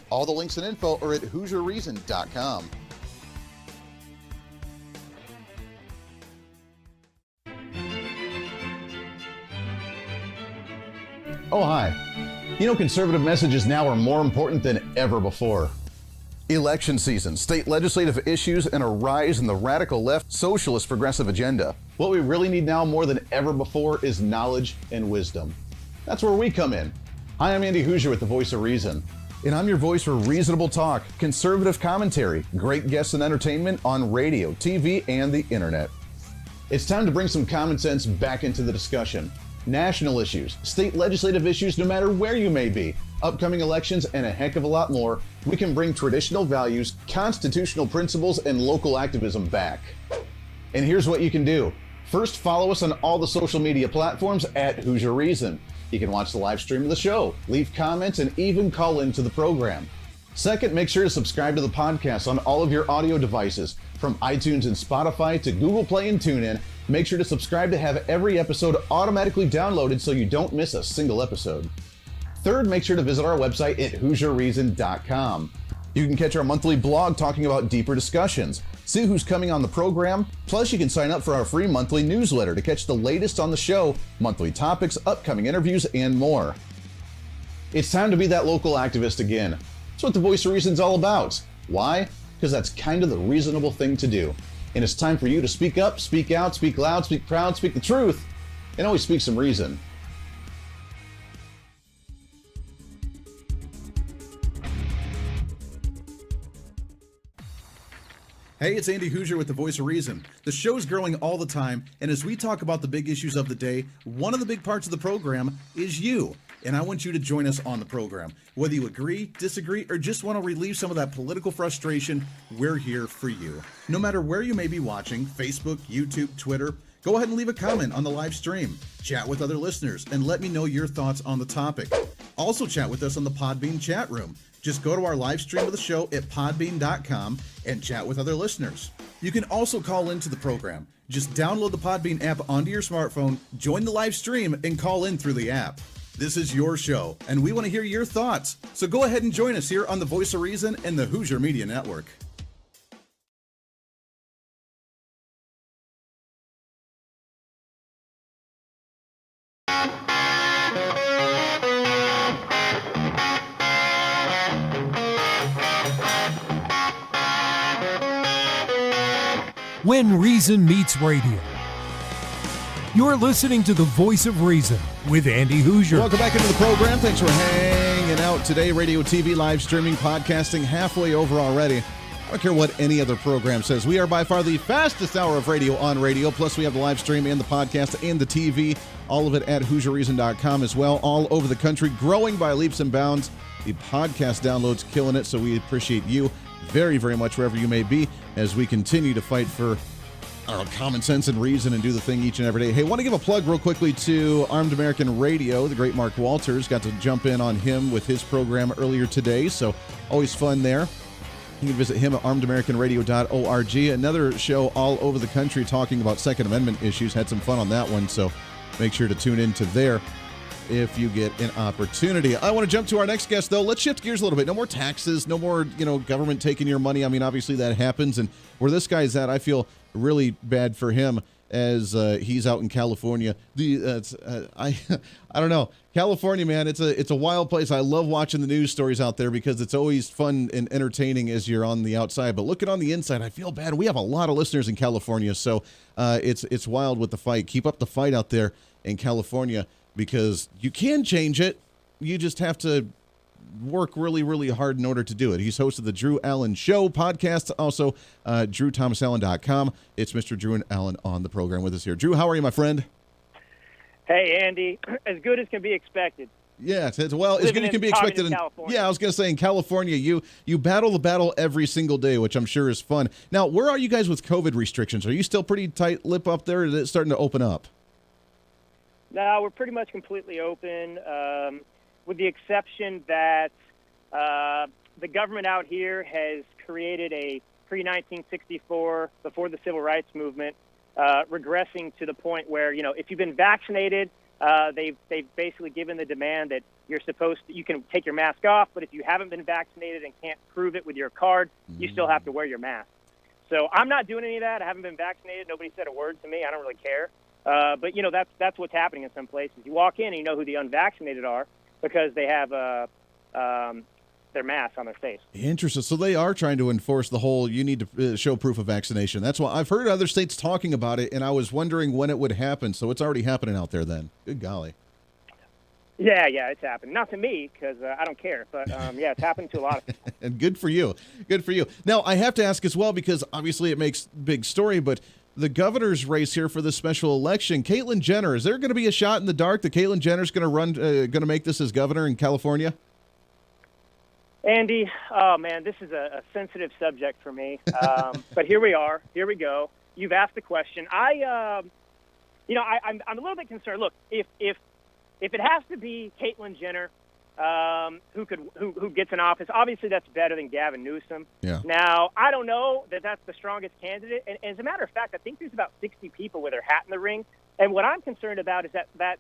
Speaker 14: All the links and info are at HooserReason.com. Oh, hi. You know, conservative messages now are more important than ever before. Election season, state legislative issues, and a rise in the radical left socialist progressive agenda. What we really need now more than ever before is knowledge and wisdom. That's where we come in. Hi, I'm Andy Hooser with the Voice of Reason, and I'm your voice for reasonable talk, conservative commentary, great guests and entertainment on radio, TV, and the internet. It's time to bring some common sense back into the discussion. National issues, state legislative issues, no matter where you may be, upcoming elections, and a heck of a lot more, we can bring traditional values, constitutional principles, and local activism back. And here's what you can do. First, follow us on all the social media platforms at Hooser Reason. You can watch the live stream of the show, leave comments, and even call into the program. Second, make sure to subscribe to the podcast on all of your audio devices, from iTunes and Spotify to Google Play and TuneIn. Make sure to subscribe to have every episode automatically downloaded so you don't miss a single episode. Third, make sure to visit our website at HooserReason.com. You can catch our monthly blog talking about deeper discussions, see who's coming on the program, plus you can sign up for our free monthly newsletter to catch the latest on the show, monthly topics, upcoming interviews, and more. It's time to be that local activist again. That's what the Voice of Reason's all about. Why? Because that's kind of the reasonable thing to do. And it's time for you to speak up, speak out, speak loud, speak proud, speak the truth, and always speak some reason. Hey, it's Andy Hooser with the Voice of Reason. The show's growing all the time, and as we talk about the big issues of the day, one of the big parts of the program is you. And I want you to join us on the program. Whether you agree, disagree, or just want to relieve some of that political frustration, we're here for you. No matter where you may be watching, Facebook, YouTube, Twitter, go ahead and leave a comment on the live stream. Chat with other listeners and let me know your thoughts on the topic.
Speaker 2: Also chat with us on the Podbean chat room. Just go to our live stream of the show at podbean.com and chat with other listeners. You can also call into the program. Just download the Podbean app onto your smartphone, join the live stream, and call in through the app. This is your show, and we want to hear your thoughts. So go ahead and join us here on the Voice of Reason and the Hooser Media Network.
Speaker 13: When Reason Meets Radio. You're listening to the Voice of Reason with Andy Hooser.
Speaker 2: Welcome back into the program. Thanks for hanging out today. Radio, TV, live streaming, podcasting, halfway over already. I don't care what any other program says. We are by far the fastest hour of radio on radio. Plus, we have the live stream and the podcast and the TV. All of it at HooserReason.com as well. All over the country, growing by leaps and bounds. The podcast download's killing it, so we appreciate you very, very much wherever you may be as we continue to fight for common sense and reason and do the thing each and every day. Hey, want to give a plug real quickly to Armed American Radio. The great Mark Walters, got to jump in on him with his program earlier today, so always fun there. You can visit him at armedamericanradio.org. Another show all over the country talking about Second Amendment issues. Had some fun on that one, so make sure to tune into there if you get an opportunity. I want to jump to our next guest, though. Let's shift gears a little bit. No more taxes, no more, government taking your money. I mean, obviously that happens, and where this guy's at, I feel really bad for him as he's out in California. I don't know. California, man, it's a wild place. I love watching the news stories out there because it's always fun and entertaining as you're on the outside. But looking on the inside, I feel bad. We have a lot of listeners in California, so it's wild with the fight. Keep up the fight out there in California because you can change it. You just have to work really, really hard in order to do it. He's host of the Drew Allen Show podcast, also DrewThomasAllen.com. It's Mr. Drew and Allen on the program with us here. Drew, how are you, my friend?
Speaker 15: Hey, Andy. As good as can be expected.
Speaker 2: Yeah, well, as good as can be expected. I was going to say, in California, you battle the battle every single day, which I'm sure is fun. Now, where are you guys with COVID restrictions? Are you still pretty tight-lipped up there, or is it starting to open up?
Speaker 15: No, we're pretty much completely open, with the exception that the government out here has created a pre-1964, before the Civil Rights Movement, regressing to the point where, if you've been vaccinated, they've basically given the demand that you can take your mask off, but if you haven't been vaccinated and can't prove it with your card, you still have to wear your mask. So I'm not doing any of that. I haven't been vaccinated. Nobody said a word to me. I don't really care. But that's what's happening in some places. You walk in and you know who the unvaccinated are because they have their mask on their face.
Speaker 2: Interesting. So they are trying to enforce the whole you need to show proof of vaccination. That's why I've heard other states talking about it, and I was wondering when it would happen. So it's already happening out there then. Good golly.
Speaker 15: Yeah, it's happening. Not to me because I don't care. But, it's happening to a lot of people.
Speaker 2: And good for you. Good for you. Now, I have to ask as well because obviously it makes big story, but the governor's race here for this special election, Caitlyn Jenner, is there going to be a shot in the dark that Caitlyn Jenner's going to make this as governor in California?
Speaker 15: Andy, oh man, this is a sensitive subject for me. But here we are. Here we go. You've asked the question. I'm a little bit concerned. Look, if it has to be Caitlyn Jenner who gets in office, obviously that's better than Gavin Newsom.
Speaker 2: Yeah.
Speaker 15: Now, I don't know that that's the strongest candidate. And as a matter of fact, I think there's about 60 people with their hat in the ring. And what I'm concerned about is that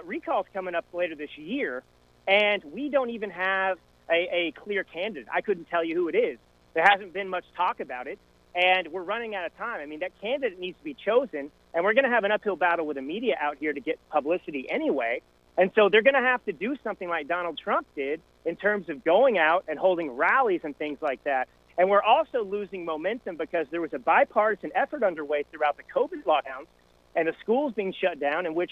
Speaker 15: recall's coming up later this year, and we don't even have a clear candidate. I couldn't tell you who it is. There hasn't been much talk about it, and we're running out of time. I mean, that candidate needs to be chosen, and we're going to have an uphill battle with the media out here to get publicity anyway. And so they're going to have to do something like Donald Trump did in terms of going out and holding rallies and things like that. And we're also losing momentum because there was a bipartisan effort underway throughout the COVID lockdowns and the schools being shut down, in which,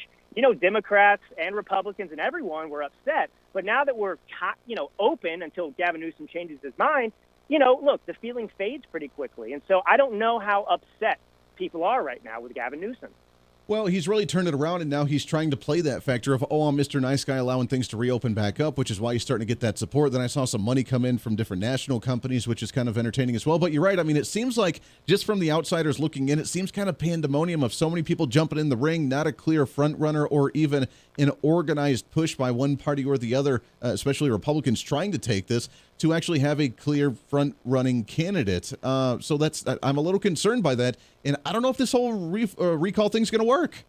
Speaker 15: Democrats and Republicans and everyone were upset. But now that we're, open until Gavin Newsom changes his mind, look, the feeling fades pretty quickly. And so I don't know how upset people are right now with Gavin Newsom.
Speaker 2: Well, he's really turned it around, and now he's trying to play that factor of, oh, I'm Mr. Nice Guy, allowing things to reopen back up, which is why he's starting to get that support. Then I saw some money come in from different national companies, which is kind of entertaining as well. But you're right. I mean, it seems like, just from the outsiders looking in, it seems kind of pandemonium of so many people jumping in the ring, not a clear front runner or even an organized push by one party or the other, especially Republicans trying to take this, to actually have a clear front-running candidate. So I'm a little concerned by that, and I don't know if this whole recall thing's going to work.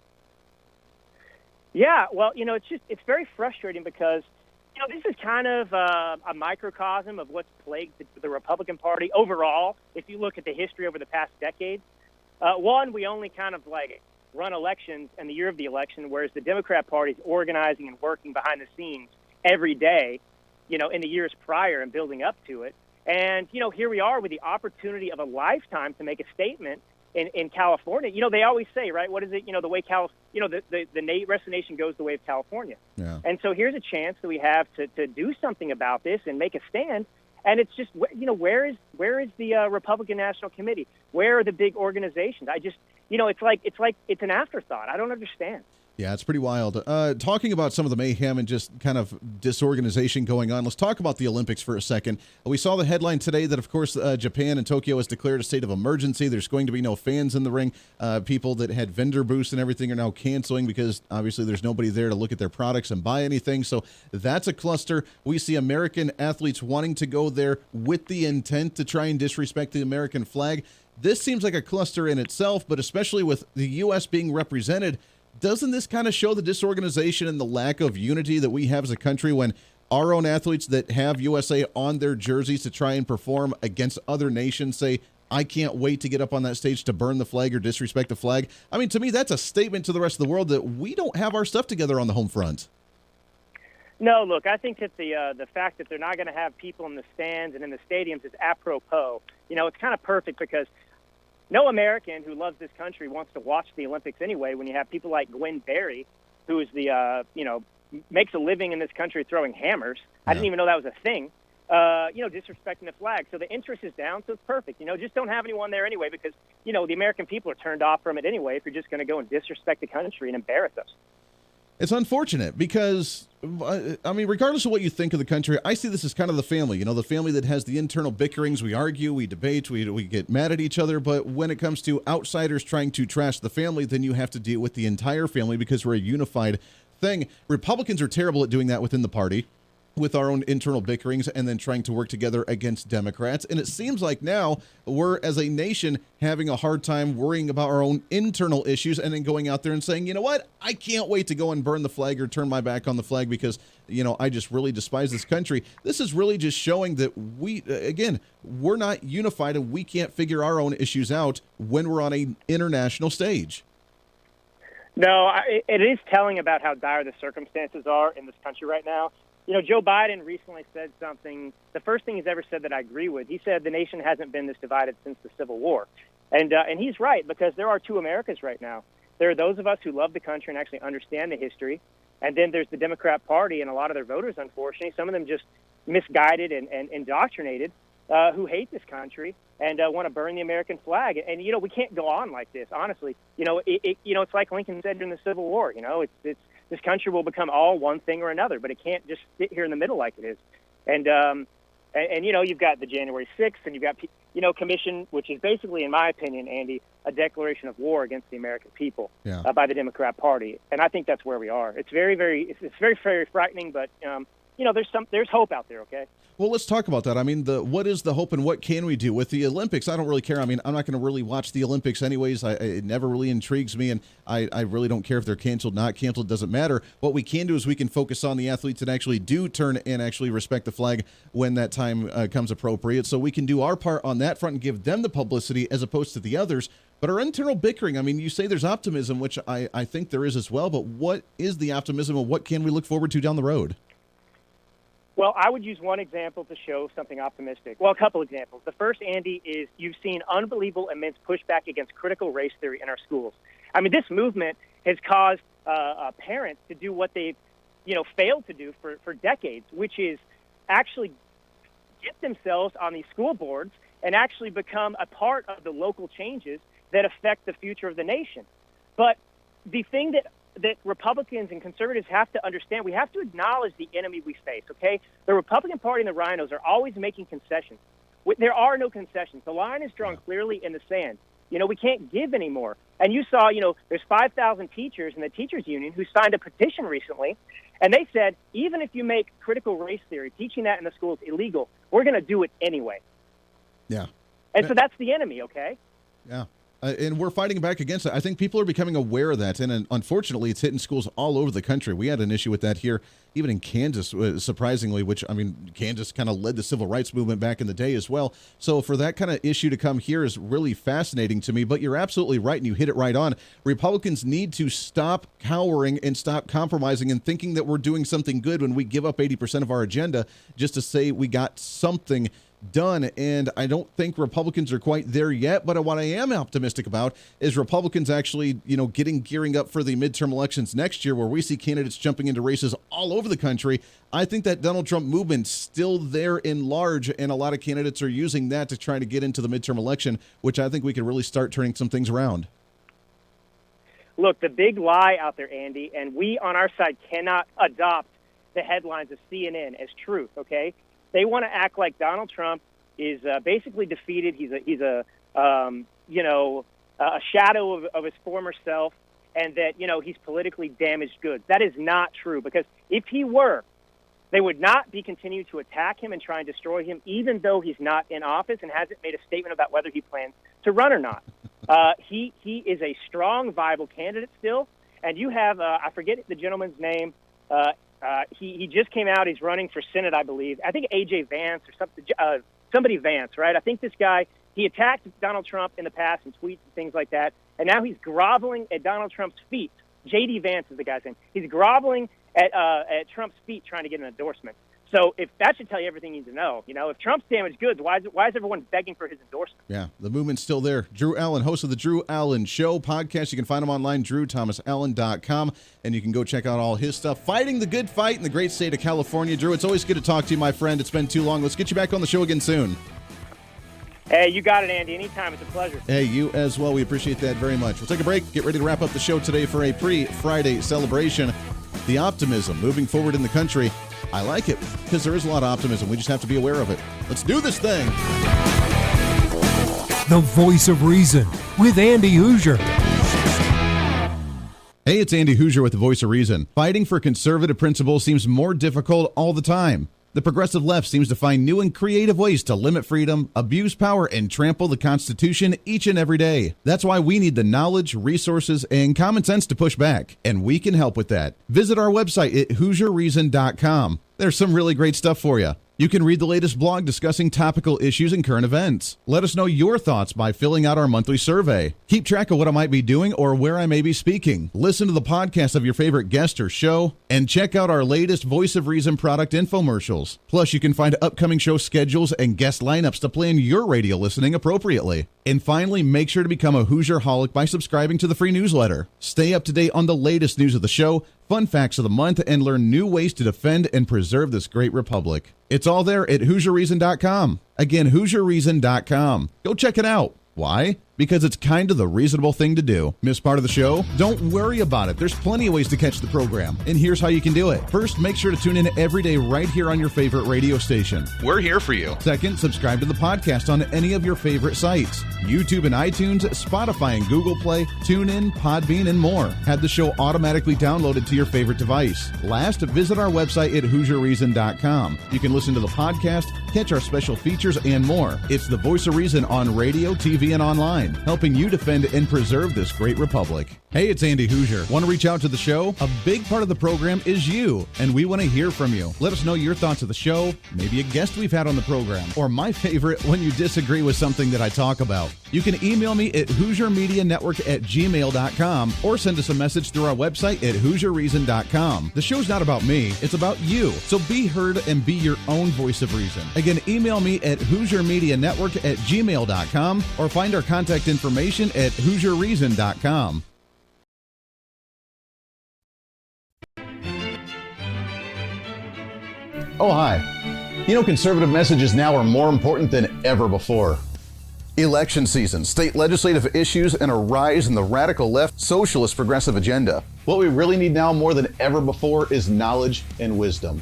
Speaker 15: Yeah, well, it's very frustrating because, this is kind of a microcosm of what's plagued the Republican Party overall. If you look at the history over the past decade, one, we only kind of run elections in the year of the election, whereas the Democrat Party is organizing and working behind the scenes every day, in the years prior and building up to it. And, here we are with the opportunity of a lifetime to make a statement in California. They always say, right, what is it, the way the rest of the nation goes the way of California.
Speaker 2: Yeah.
Speaker 15: And so here's a chance that we have to do something about this and make a stand. And it's just, where is the Republican National Committee? Where are the big organizations? I just, it's an afterthought. I don't understand.
Speaker 2: Yeah, it's pretty wild. Talking about some of the mayhem and just kind of disorganization going on, let's talk about the Olympics for a second. We saw the headline today that, of course, Japan and Tokyo has declared a state of emergency. There's going to be no fans in the ring. People that had vendor booths and everything are now canceling because, obviously, there's nobody there to look at their products and buy anything. So that's a cluster. We see American athletes wanting to go there with the intent to try and disrespect the American flag. This seems like a cluster in itself, but especially with the U.S. being represented, doesn't this kind of show the disorganization and the lack of unity that we have as a country when our own athletes that have USA on their jerseys to try and perform against other nations say, I can't wait to get up on that stage to burn the flag or disrespect the flag? I mean, to me, that's a statement to the rest of the world that we don't have our stuff together on the home front.
Speaker 15: No, look, I think that the fact that they're not going to have people in the stands and in the stadiums is apropos. It's kind of perfect because no American who loves this country wants to watch the Olympics anyway when you have people like Gwen Berry, who is makes a living in this country throwing hammers. I didn't even know that was a thing, disrespecting the flag. So the interest is down, so it's perfect. Just don't have anyone there anyway because, the American people are turned off from it anyway if you're just going to go and disrespect the country and embarrass us.
Speaker 2: It's unfortunate because, I mean, regardless of what you think of the country, I see this as kind of the family, the family that has the internal bickerings. We argue, we debate, we get mad at each other. But when it comes to outsiders trying to trash the family, then you have to deal with the entire family because we're a unified thing. Republicans are terrible at doing that within the party, with our own internal bickerings and then trying to work together against Democrats. And it seems like now we're, as a nation, having a hard time worrying about our own internal issues and then going out there and saying, you know what, I can't wait to go and burn the flag or turn my back on the flag because, I just really despise this country. This is really just showing that we're not unified and we can't figure our own issues out when we're on an international stage.
Speaker 15: No, it is telling about how dire the circumstances are in this country right now. Joe Biden recently said something, the first thing he's ever said that I agree with. He said the nation hasn't been this divided since the Civil War. And he's right, because there are two Americas right now. There are those of us who love the country and actually understand the history. And then there's the Democrat Party and a lot of their voters, unfortunately, some of them just misguided and indoctrinated, who hate this country and want to burn the American flag. And, we can't go on like this, honestly. It's like Lincoln said during the Civil War, it's this country will become all one thing or another, but it can't just sit here in the middle like it is. And you've got the January 6th, and you've got, commission, which is basically, in my opinion, Andy, a declaration of war against the American people by the Democrat Party. And I think that's where we are. It's very, very frightening, but, there's hope out there, okay?
Speaker 2: Well, let's talk about that. I mean, what is the hope and what can we do with the Olympics? I don't really care. I mean, I'm not going to really watch the Olympics anyways. It never really intrigues me, and I really don't care if they're canceled, not canceled. It doesn't matter. What we can do is we can focus on the athletes that actually do turn and actually respect the flag when that time comes appropriate. So we can do our part on that front and give them the publicity as opposed to the others. But our internal bickering, I mean, you say there's optimism, which I think there is as well, but what is the optimism and what can we look forward to down the road?
Speaker 15: Well, I would use one example to show something optimistic. Well, a couple examples. The first, Andy, is you've seen unbelievable, immense pushback against critical race theory in our schools. I mean, this movement has caused parents to do what they've, failed to do for decades, which is actually get themselves on these school boards and actually become a part of the local changes that affect the future of the nation. But, the thing that Republicans and conservatives have to understand, we have to acknowledge the enemy we face, okay? The Republican Party and the rhinos are always making concessions. There are no concessions. The line is drawn clearly in the sand. We can't give anymore. And you saw, there's 5,000 teachers in the teachers union who signed a petition recently, and they said, even if you make critical race theory, teaching that in the schools illegal, we're going to do it anyway.
Speaker 2: Yeah.
Speaker 15: And so that's the enemy, okay?
Speaker 2: Yeah. And we're fighting back against it. I think people are becoming aware of that. And unfortunately, it's hitting schools all over the country. We had an issue with that here, even in Kansas, surprisingly, which, Kansas kind of led the civil rights movement back in the day as well. So for that kind of issue to come here is really fascinating to me. But you're absolutely right, and you hit it right on. Republicans need to stop cowering and stop compromising and thinking that we're doing something good when we give up 80% of our agenda just to say we got something done. And I don't think Republicans are quite there yet, but what I am optimistic about is Republicans actually, gearing up for the midterm elections next year, where we see candidates jumping into races all over the country. I think that Donald Trump movement's still there in large, and a lot of candidates are using that to try to get into the midterm election, which I think we could really start turning some things around.
Speaker 15: Look, the big lie out there, Andy, and we on our side cannot adopt the headlines of CNN as truth, okay? They want to act like Donald Trump is basically defeated. He's a shadow of his former self, and that he's politically damaged goods. That is not true, because if he were, they would not be continuing to attack him and try and destroy him, even though he's not in office and hasn't made a statement about whether he plans to run or not. He is a strong, viable candidate still, and you have I forget the gentleman's name. He just came out. He's running for Senate, I believe. I think A.J. Vance or something. Somebody Vance, right? I think this guy, he attacked Donald Trump in the past in tweets and things like that, and now he's groveling at Donald Trump's feet. J.D. Vance is the guy's name. He's groveling at Trump's feet trying to get an endorsement. So if that should tell you everything you need to know. If Trump's damaged goods, why is everyone begging for his endorsement?
Speaker 2: Yeah, the movement's still there. Drew Allen, host of the Drew Allen Show podcast. You can find him online, drewthomasallen.com, and you can go check out all his stuff. Fighting the good fight in the great state of California. Drew, it's always good to talk to you, my friend. It's been too long. Let's get you back on the show again soon.
Speaker 15: Hey, you got it, Andy. Anytime. It's a pleasure.
Speaker 2: Hey, you as well. We appreciate that very much. We'll take a break. Get ready to wrap up the show today for a pre-Friday celebration. The optimism moving forward in the country. I like it because there is a lot of optimism. We just have to be aware of it. Let's do this thing.
Speaker 13: The Voice of Reason with Andy Hooser.
Speaker 2: Hey, it's Andy Hooser with the Voice of Reason. Fighting for conservative principles seems more difficult all the time. The progressive left seems to find new and creative ways to limit freedom, abuse power, and trample the Constitution each and every day. That's why we need the knowledge, resources, and common sense to push back, and we can help with that. Visit our website at HooserReason.com. There's some really great stuff for you. You can read the latest blog discussing topical issues and current events. Let us know your thoughts by filling out our monthly survey. Keep track of what I might be doing or where I may be speaking. Listen to the podcast of your favorite guest or show, and check out our latest Voice of Reason product infomercials. Plus, you can find upcoming show schedules and guest lineups to plan your radio listening appropriately. And finally, make sure to become a Hoosier-holic by subscribing to the free newsletter. Stay up to date on the latest news of the show, fun facts of the month, and learn new ways to defend and preserve this great republic. It's all there at HooserReason.com. Again, HooserReason.com. Go check it out. Why? Because it's kind of the reasonable thing to do. Miss part of the show? Don't worry about it. There's plenty of ways to catch the program, and here's how you can do it. First, make sure to tune in every day right here on your favorite radio station. We're here for you. Second, subscribe to the podcast on any of your favorite sites. YouTube and iTunes, Spotify and Google Play, TuneIn, Podbean, and more. Have the show automatically downloaded to your favorite device. Last, visit our website at HooserReason.com. You can listen to the podcast, catch our special features, and more. It's the Voice of Reason on radio, TV, and online, helping you defend and preserve this great republic. Hey, it's Andy Hooser. Want to reach out to the show? A big part of the program is you, and we want to hear from you. Let us know your thoughts of the show, maybe a guest we've had on the program, or my favorite, when you disagree with something that I talk about. You can email me at HooserMediaNetwork@gmail.com or send us a message through our website at HooserReason.com. The show's not about me, it's about you. So be heard and be your own voice of reason. Again, email me at HooserMediaNetwork@gmail.com or find our contact information at HooserReason.com.
Speaker 14: Oh, hi. Conservative messages now are more important than ever before. Election season, state legislative issues, and a rise in the radical left socialist progressive agenda. What we really need now more than ever before is knowledge and wisdom.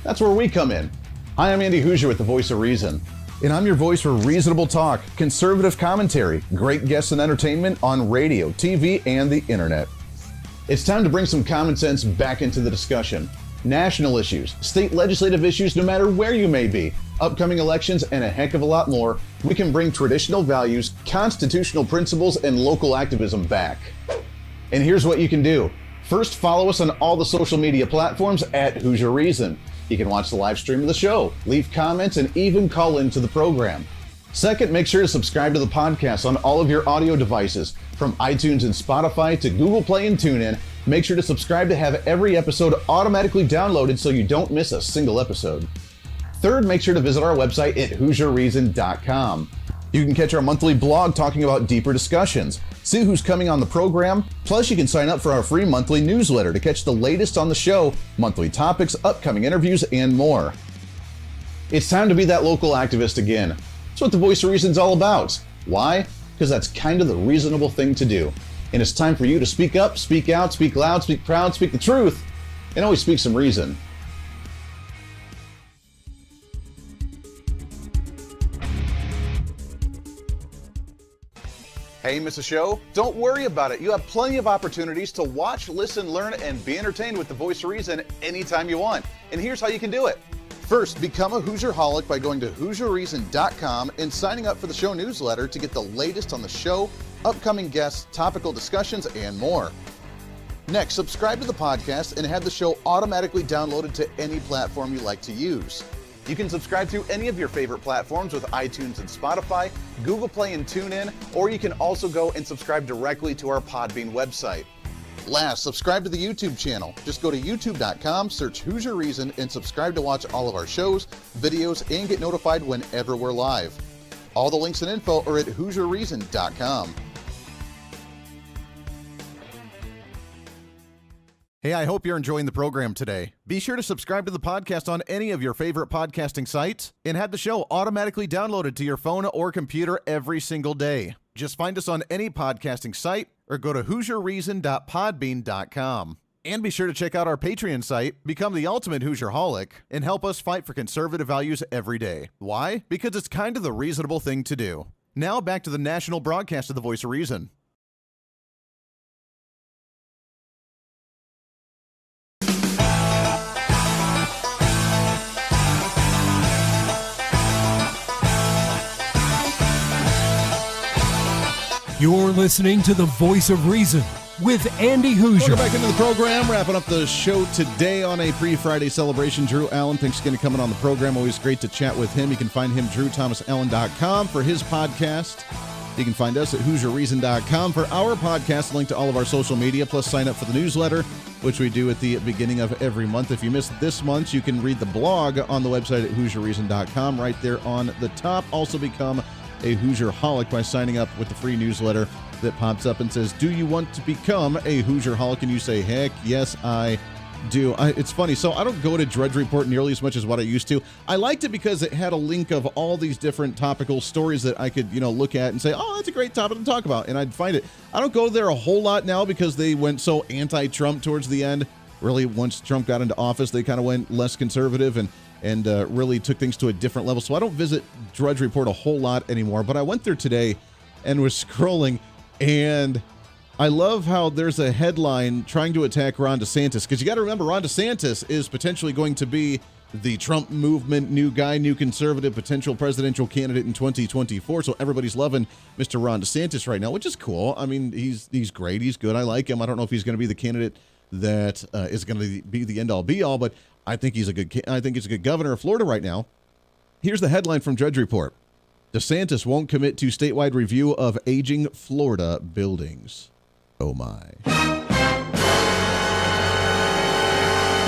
Speaker 14: That's where we come in. Hi, I'm Andy Hooser with the Voice of Reason. And I'm your voice for reasonable talk, conservative commentary, great guests and entertainment on radio, TV, and the internet. It's time to bring some common sense back into the discussion. National issues, state legislative issues, no matter where you may be, upcoming elections, and a heck of a lot more, we can bring traditional values, constitutional principles, and local activism back. And here's what you can do. First, follow us on all the social media platforms at Hooser Reason. You can watch the live stream of the show, leave comments, and even call into the program. Second, make sure to subscribe to the podcast on all of your audio devices, from iTunes and Spotify to Google Play and TuneIn. Make sure to subscribe to have every episode automatically downloaded so you don't miss a single episode. Third, make sure to visit our website at HooserReason.com. You can catch our monthly blog talking about deeper discussions, see who's coming on the program, plus you can sign up for our free monthly newsletter to catch the latest on the show, monthly topics, upcoming interviews, and more. It's time to be that local activist again. That's what the Voice of Reason's all about. Why? Because that's kind of the reasonable thing to do. And it's time for you to speak up, speak out, speak loud, speak proud, speak the truth, and always speak some reason. Hey, miss a show? Don't worry about it. You have plenty of opportunities to watch, listen, learn, and be entertained with the Voice of Reason anytime you want. And here's how you can do it. First, become a Hooserholic by going to HooserReason.com and signing up for the show newsletter to get the latest on the show, upcoming guests, topical discussions, and more. Next, subscribe to the podcast and have the show automatically downloaded to any platform you like to use. You can subscribe through any of your favorite platforms with iTunes and Spotify, Google Play and TuneIn, or you can also go and subscribe directly to our Podbean website. Last, subscribe to the YouTube channel. Just go to youtube.com, search Hooser Reason, and subscribe to watch all of our shows, videos, and get notified whenever we're live. All the links and info are at HooserReason.com. Hey, I hope you're enjoying the program today. Be sure to subscribe to the podcast on any of your favorite podcasting sites and have the show automatically downloaded to your phone or computer every single day. Just find us on any podcasting site or go to HooserReason.podbean.com. And be sure to check out our Patreon site, become the ultimate Hooserholic, and help us fight for conservative values every day. Why? Because it's kind of the reasonable thing to do. Now back to the national broadcast of the Voice of Reason.
Speaker 13: You're listening to the Voice of Reason with Andy Hooser.
Speaker 2: Welcome back into the program. Wrapping up the show today on a pre-Friday celebration. Drew Allen, thanks again for coming on the program. Always great to chat with him. You can find him DrewThomasAllen.com for his podcast. You can find us at HooserReason.com for our podcast. Link to all of our social media, plus sign up for the newsletter, which we do at the beginning of every month. If you missed this month, you can read the blog on the website at HooserReason.com right there on the top. Also become a Hooserholic by signing up with the free newsletter that pops up and says, do you want to become a Hooserholic? And you say, heck, yes, I do. It's funny. So I don't go to Drudge Report nearly as much as what I used to. I liked it because it had a link of all these different topical stories that I could, look at and say, oh, that's a great topic to talk about. And I'd find it. I don't go there a whole lot now because they went so anti-Trump towards the end. Really, once Trump got into office, they kind of went less conservative and really took things to a different level. So I don't visit Drudge Report a whole lot anymore, but I went there today and was scrolling, and I love how there's a headline trying to attack Ron DeSantis, because you got to remember Ron DeSantis is potentially going to be the Trump movement, new guy, new conservative, potential presidential candidate in 2024. So everybody's loving Mr. Ron DeSantis right now, which is cool. I mean, he's great. He's good. I like him. I don't know if he's going to be the candidate that is going to be the end all be all, but I think he's a good governor of Florida right now. Here's the headline from Drudge Report. DeSantis won't commit to statewide review of aging Florida buildings. Oh my.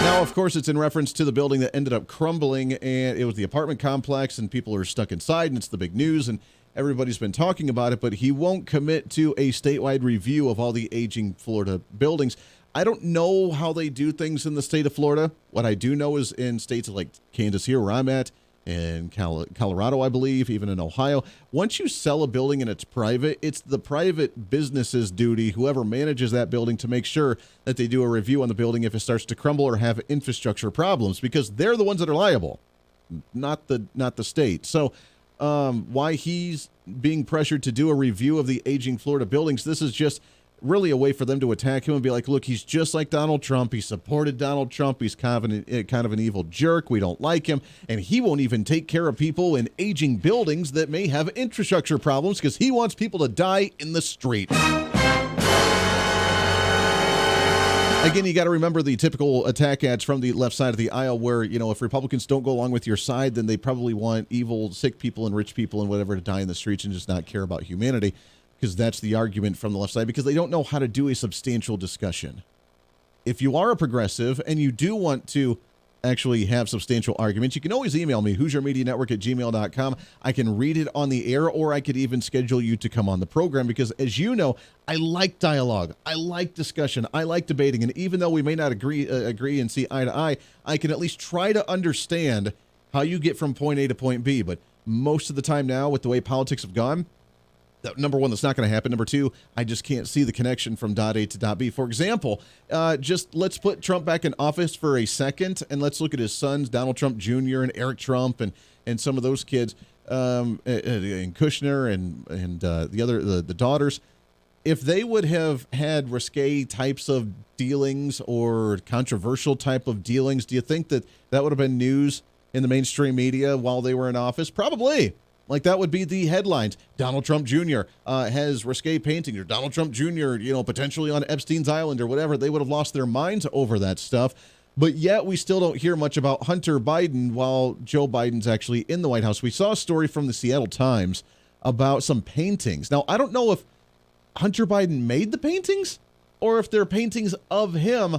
Speaker 2: Now, of course, it's in reference to the building that ended up crumbling, and it was the apartment complex, and people are stuck inside, and it's the big news, and everybody's been talking about it, but he won't commit to a statewide review of all the aging Florida buildings. I don't know how they do things in the state of Florida. What I do know is in states like Kansas here, where I'm at, in Colorado, I believe, even in Ohio. Once you sell a building and it's private, it's the private business's duty, whoever manages that building, to make sure that they do a review on the building if it starts to crumble or have infrastructure problems, because they're the ones that are liable, not the state. So why he's being pressured to do a review of the aging Florida buildings, this is just really a way for them to attack him and be like, look, he's just like Donald Trump. He supported Donald Trump. He's kind of an evil jerk. We don't like him. And he won't even take care of people in aging buildings that may have infrastructure problems because he wants people to die in the street. Again, you got to remember the typical attack ads from the left side of the aisle where, if Republicans don't go along with your side, then they probably want evil, sick people and rich people and whatever to die in the streets and just not care about humanity. Because that's the argument from the left side, because they don't know how to do a substantial discussion. If you are a progressive and you do want to actually have substantial arguments, you can always email me, HooserMediaNetwork@gmail.com. I can read it on the air, or I could even schedule you to come on the program, because as you know, I like dialogue. I like discussion. I like debating. And even though we may not agree and see eye to eye, I can at least try to understand how you get from point A to point B. But most of the time now, with the way politics have gone, number one, that's not going to happen. Number two, I just can't see the connection from dot A to dot B. For example, just let's put Trump back in office for a second, and let's look at his sons, Donald Trump Jr. and Eric Trump, and some of those kids, and Kushner and the daughters. If they would have had risque types of dealings or controversial type of dealings, do you think that would have been news in the mainstream media while they were in office? Probably. Like, that would be the headlines. Donald Trump Jr. Has risque paintings, or Donald Trump Jr., potentially on Epstein's Island or whatever. They would have lost their minds over that stuff. But yet we still don't hear much about Hunter Biden while Joe Biden's actually in the White House. We saw a story from the Seattle Times about some paintings. Now, I don't know if Hunter Biden made the paintings or if they're paintings of him.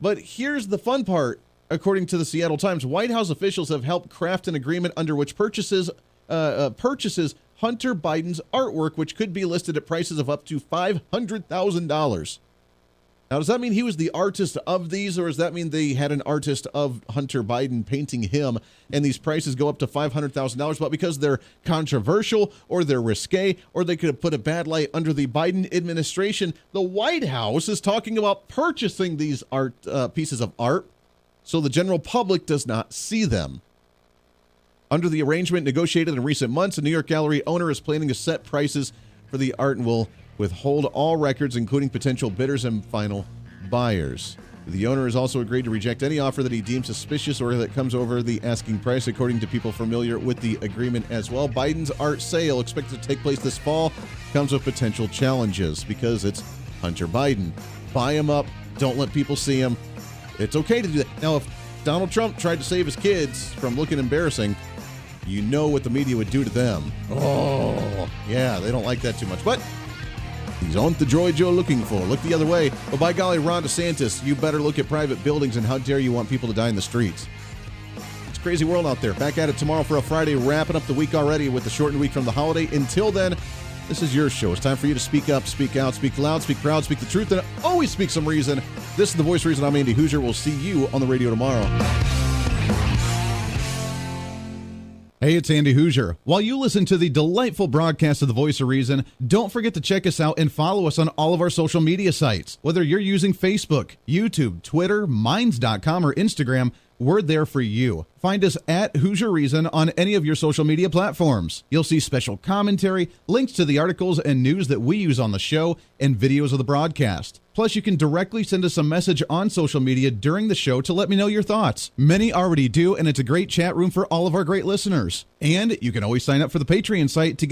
Speaker 2: But here's the fun part. According to the Seattle Times, White House officials have helped craft an agreement under which purchases Hunter Biden's artwork, which could be listed at prices of up to $500,000. Now, does that mean he was the artist of these, or does that mean they had an artist of Hunter Biden painting him, and these prices go up to $500,000, but because they're controversial or they're risque, or they could have put a bad light under the Biden administration, the White House is talking about purchasing these pieces of art so the general public does not see them. Under the arrangement negotiated in recent months, a New York gallery owner is planning to set prices for the art and will withhold all records, including potential bidders and final buyers. The owner has also agreed to reject any offer that he deems suspicious or that comes over the asking price, according to people familiar with the agreement as well. Biden's art sale, expected to take place this fall, comes with potential challenges because it's Hunter Biden. Buy him up. Don't let people see him. It's okay to do that. Now, if Donald Trump tried to save his kids from looking embarrassing, you know what the media would do to them. Oh, yeah, they don't like that too much. But these aren't the droids you're looking for. Look the other way. But by golly, Ron DeSantis, you better look at private buildings, and how dare you want people to die in the streets. It's a crazy world out there. Back at it tomorrow for a Friday, wrapping up the week already with the shortened week from the holiday. Until then, this is your show. It's time for you to speak up, speak out, speak loud, speak proud, speak the truth, and always speak some reason. This is The Voice of Reason. I'm Andy Hooser. We'll see you on the radio tomorrow. Hey, it's Andy Hooser. While you listen to the delightful broadcast of The Voice of Reason, don't forget to check us out and follow us on all of our social media sites. Whether you're using Facebook, YouTube, Twitter, Minds.com, or Instagram, we're there for you. Find us at Hooser Reason on any of your social media platforms. You'll see special commentary, links to the articles and news that we use on the show, and videos of the broadcast. Plus, you can directly send us a message on social media during the show to let me know your thoughts. Many already do, and it's a great chat room for all of our great listeners. And you can always sign up for the Patreon site to get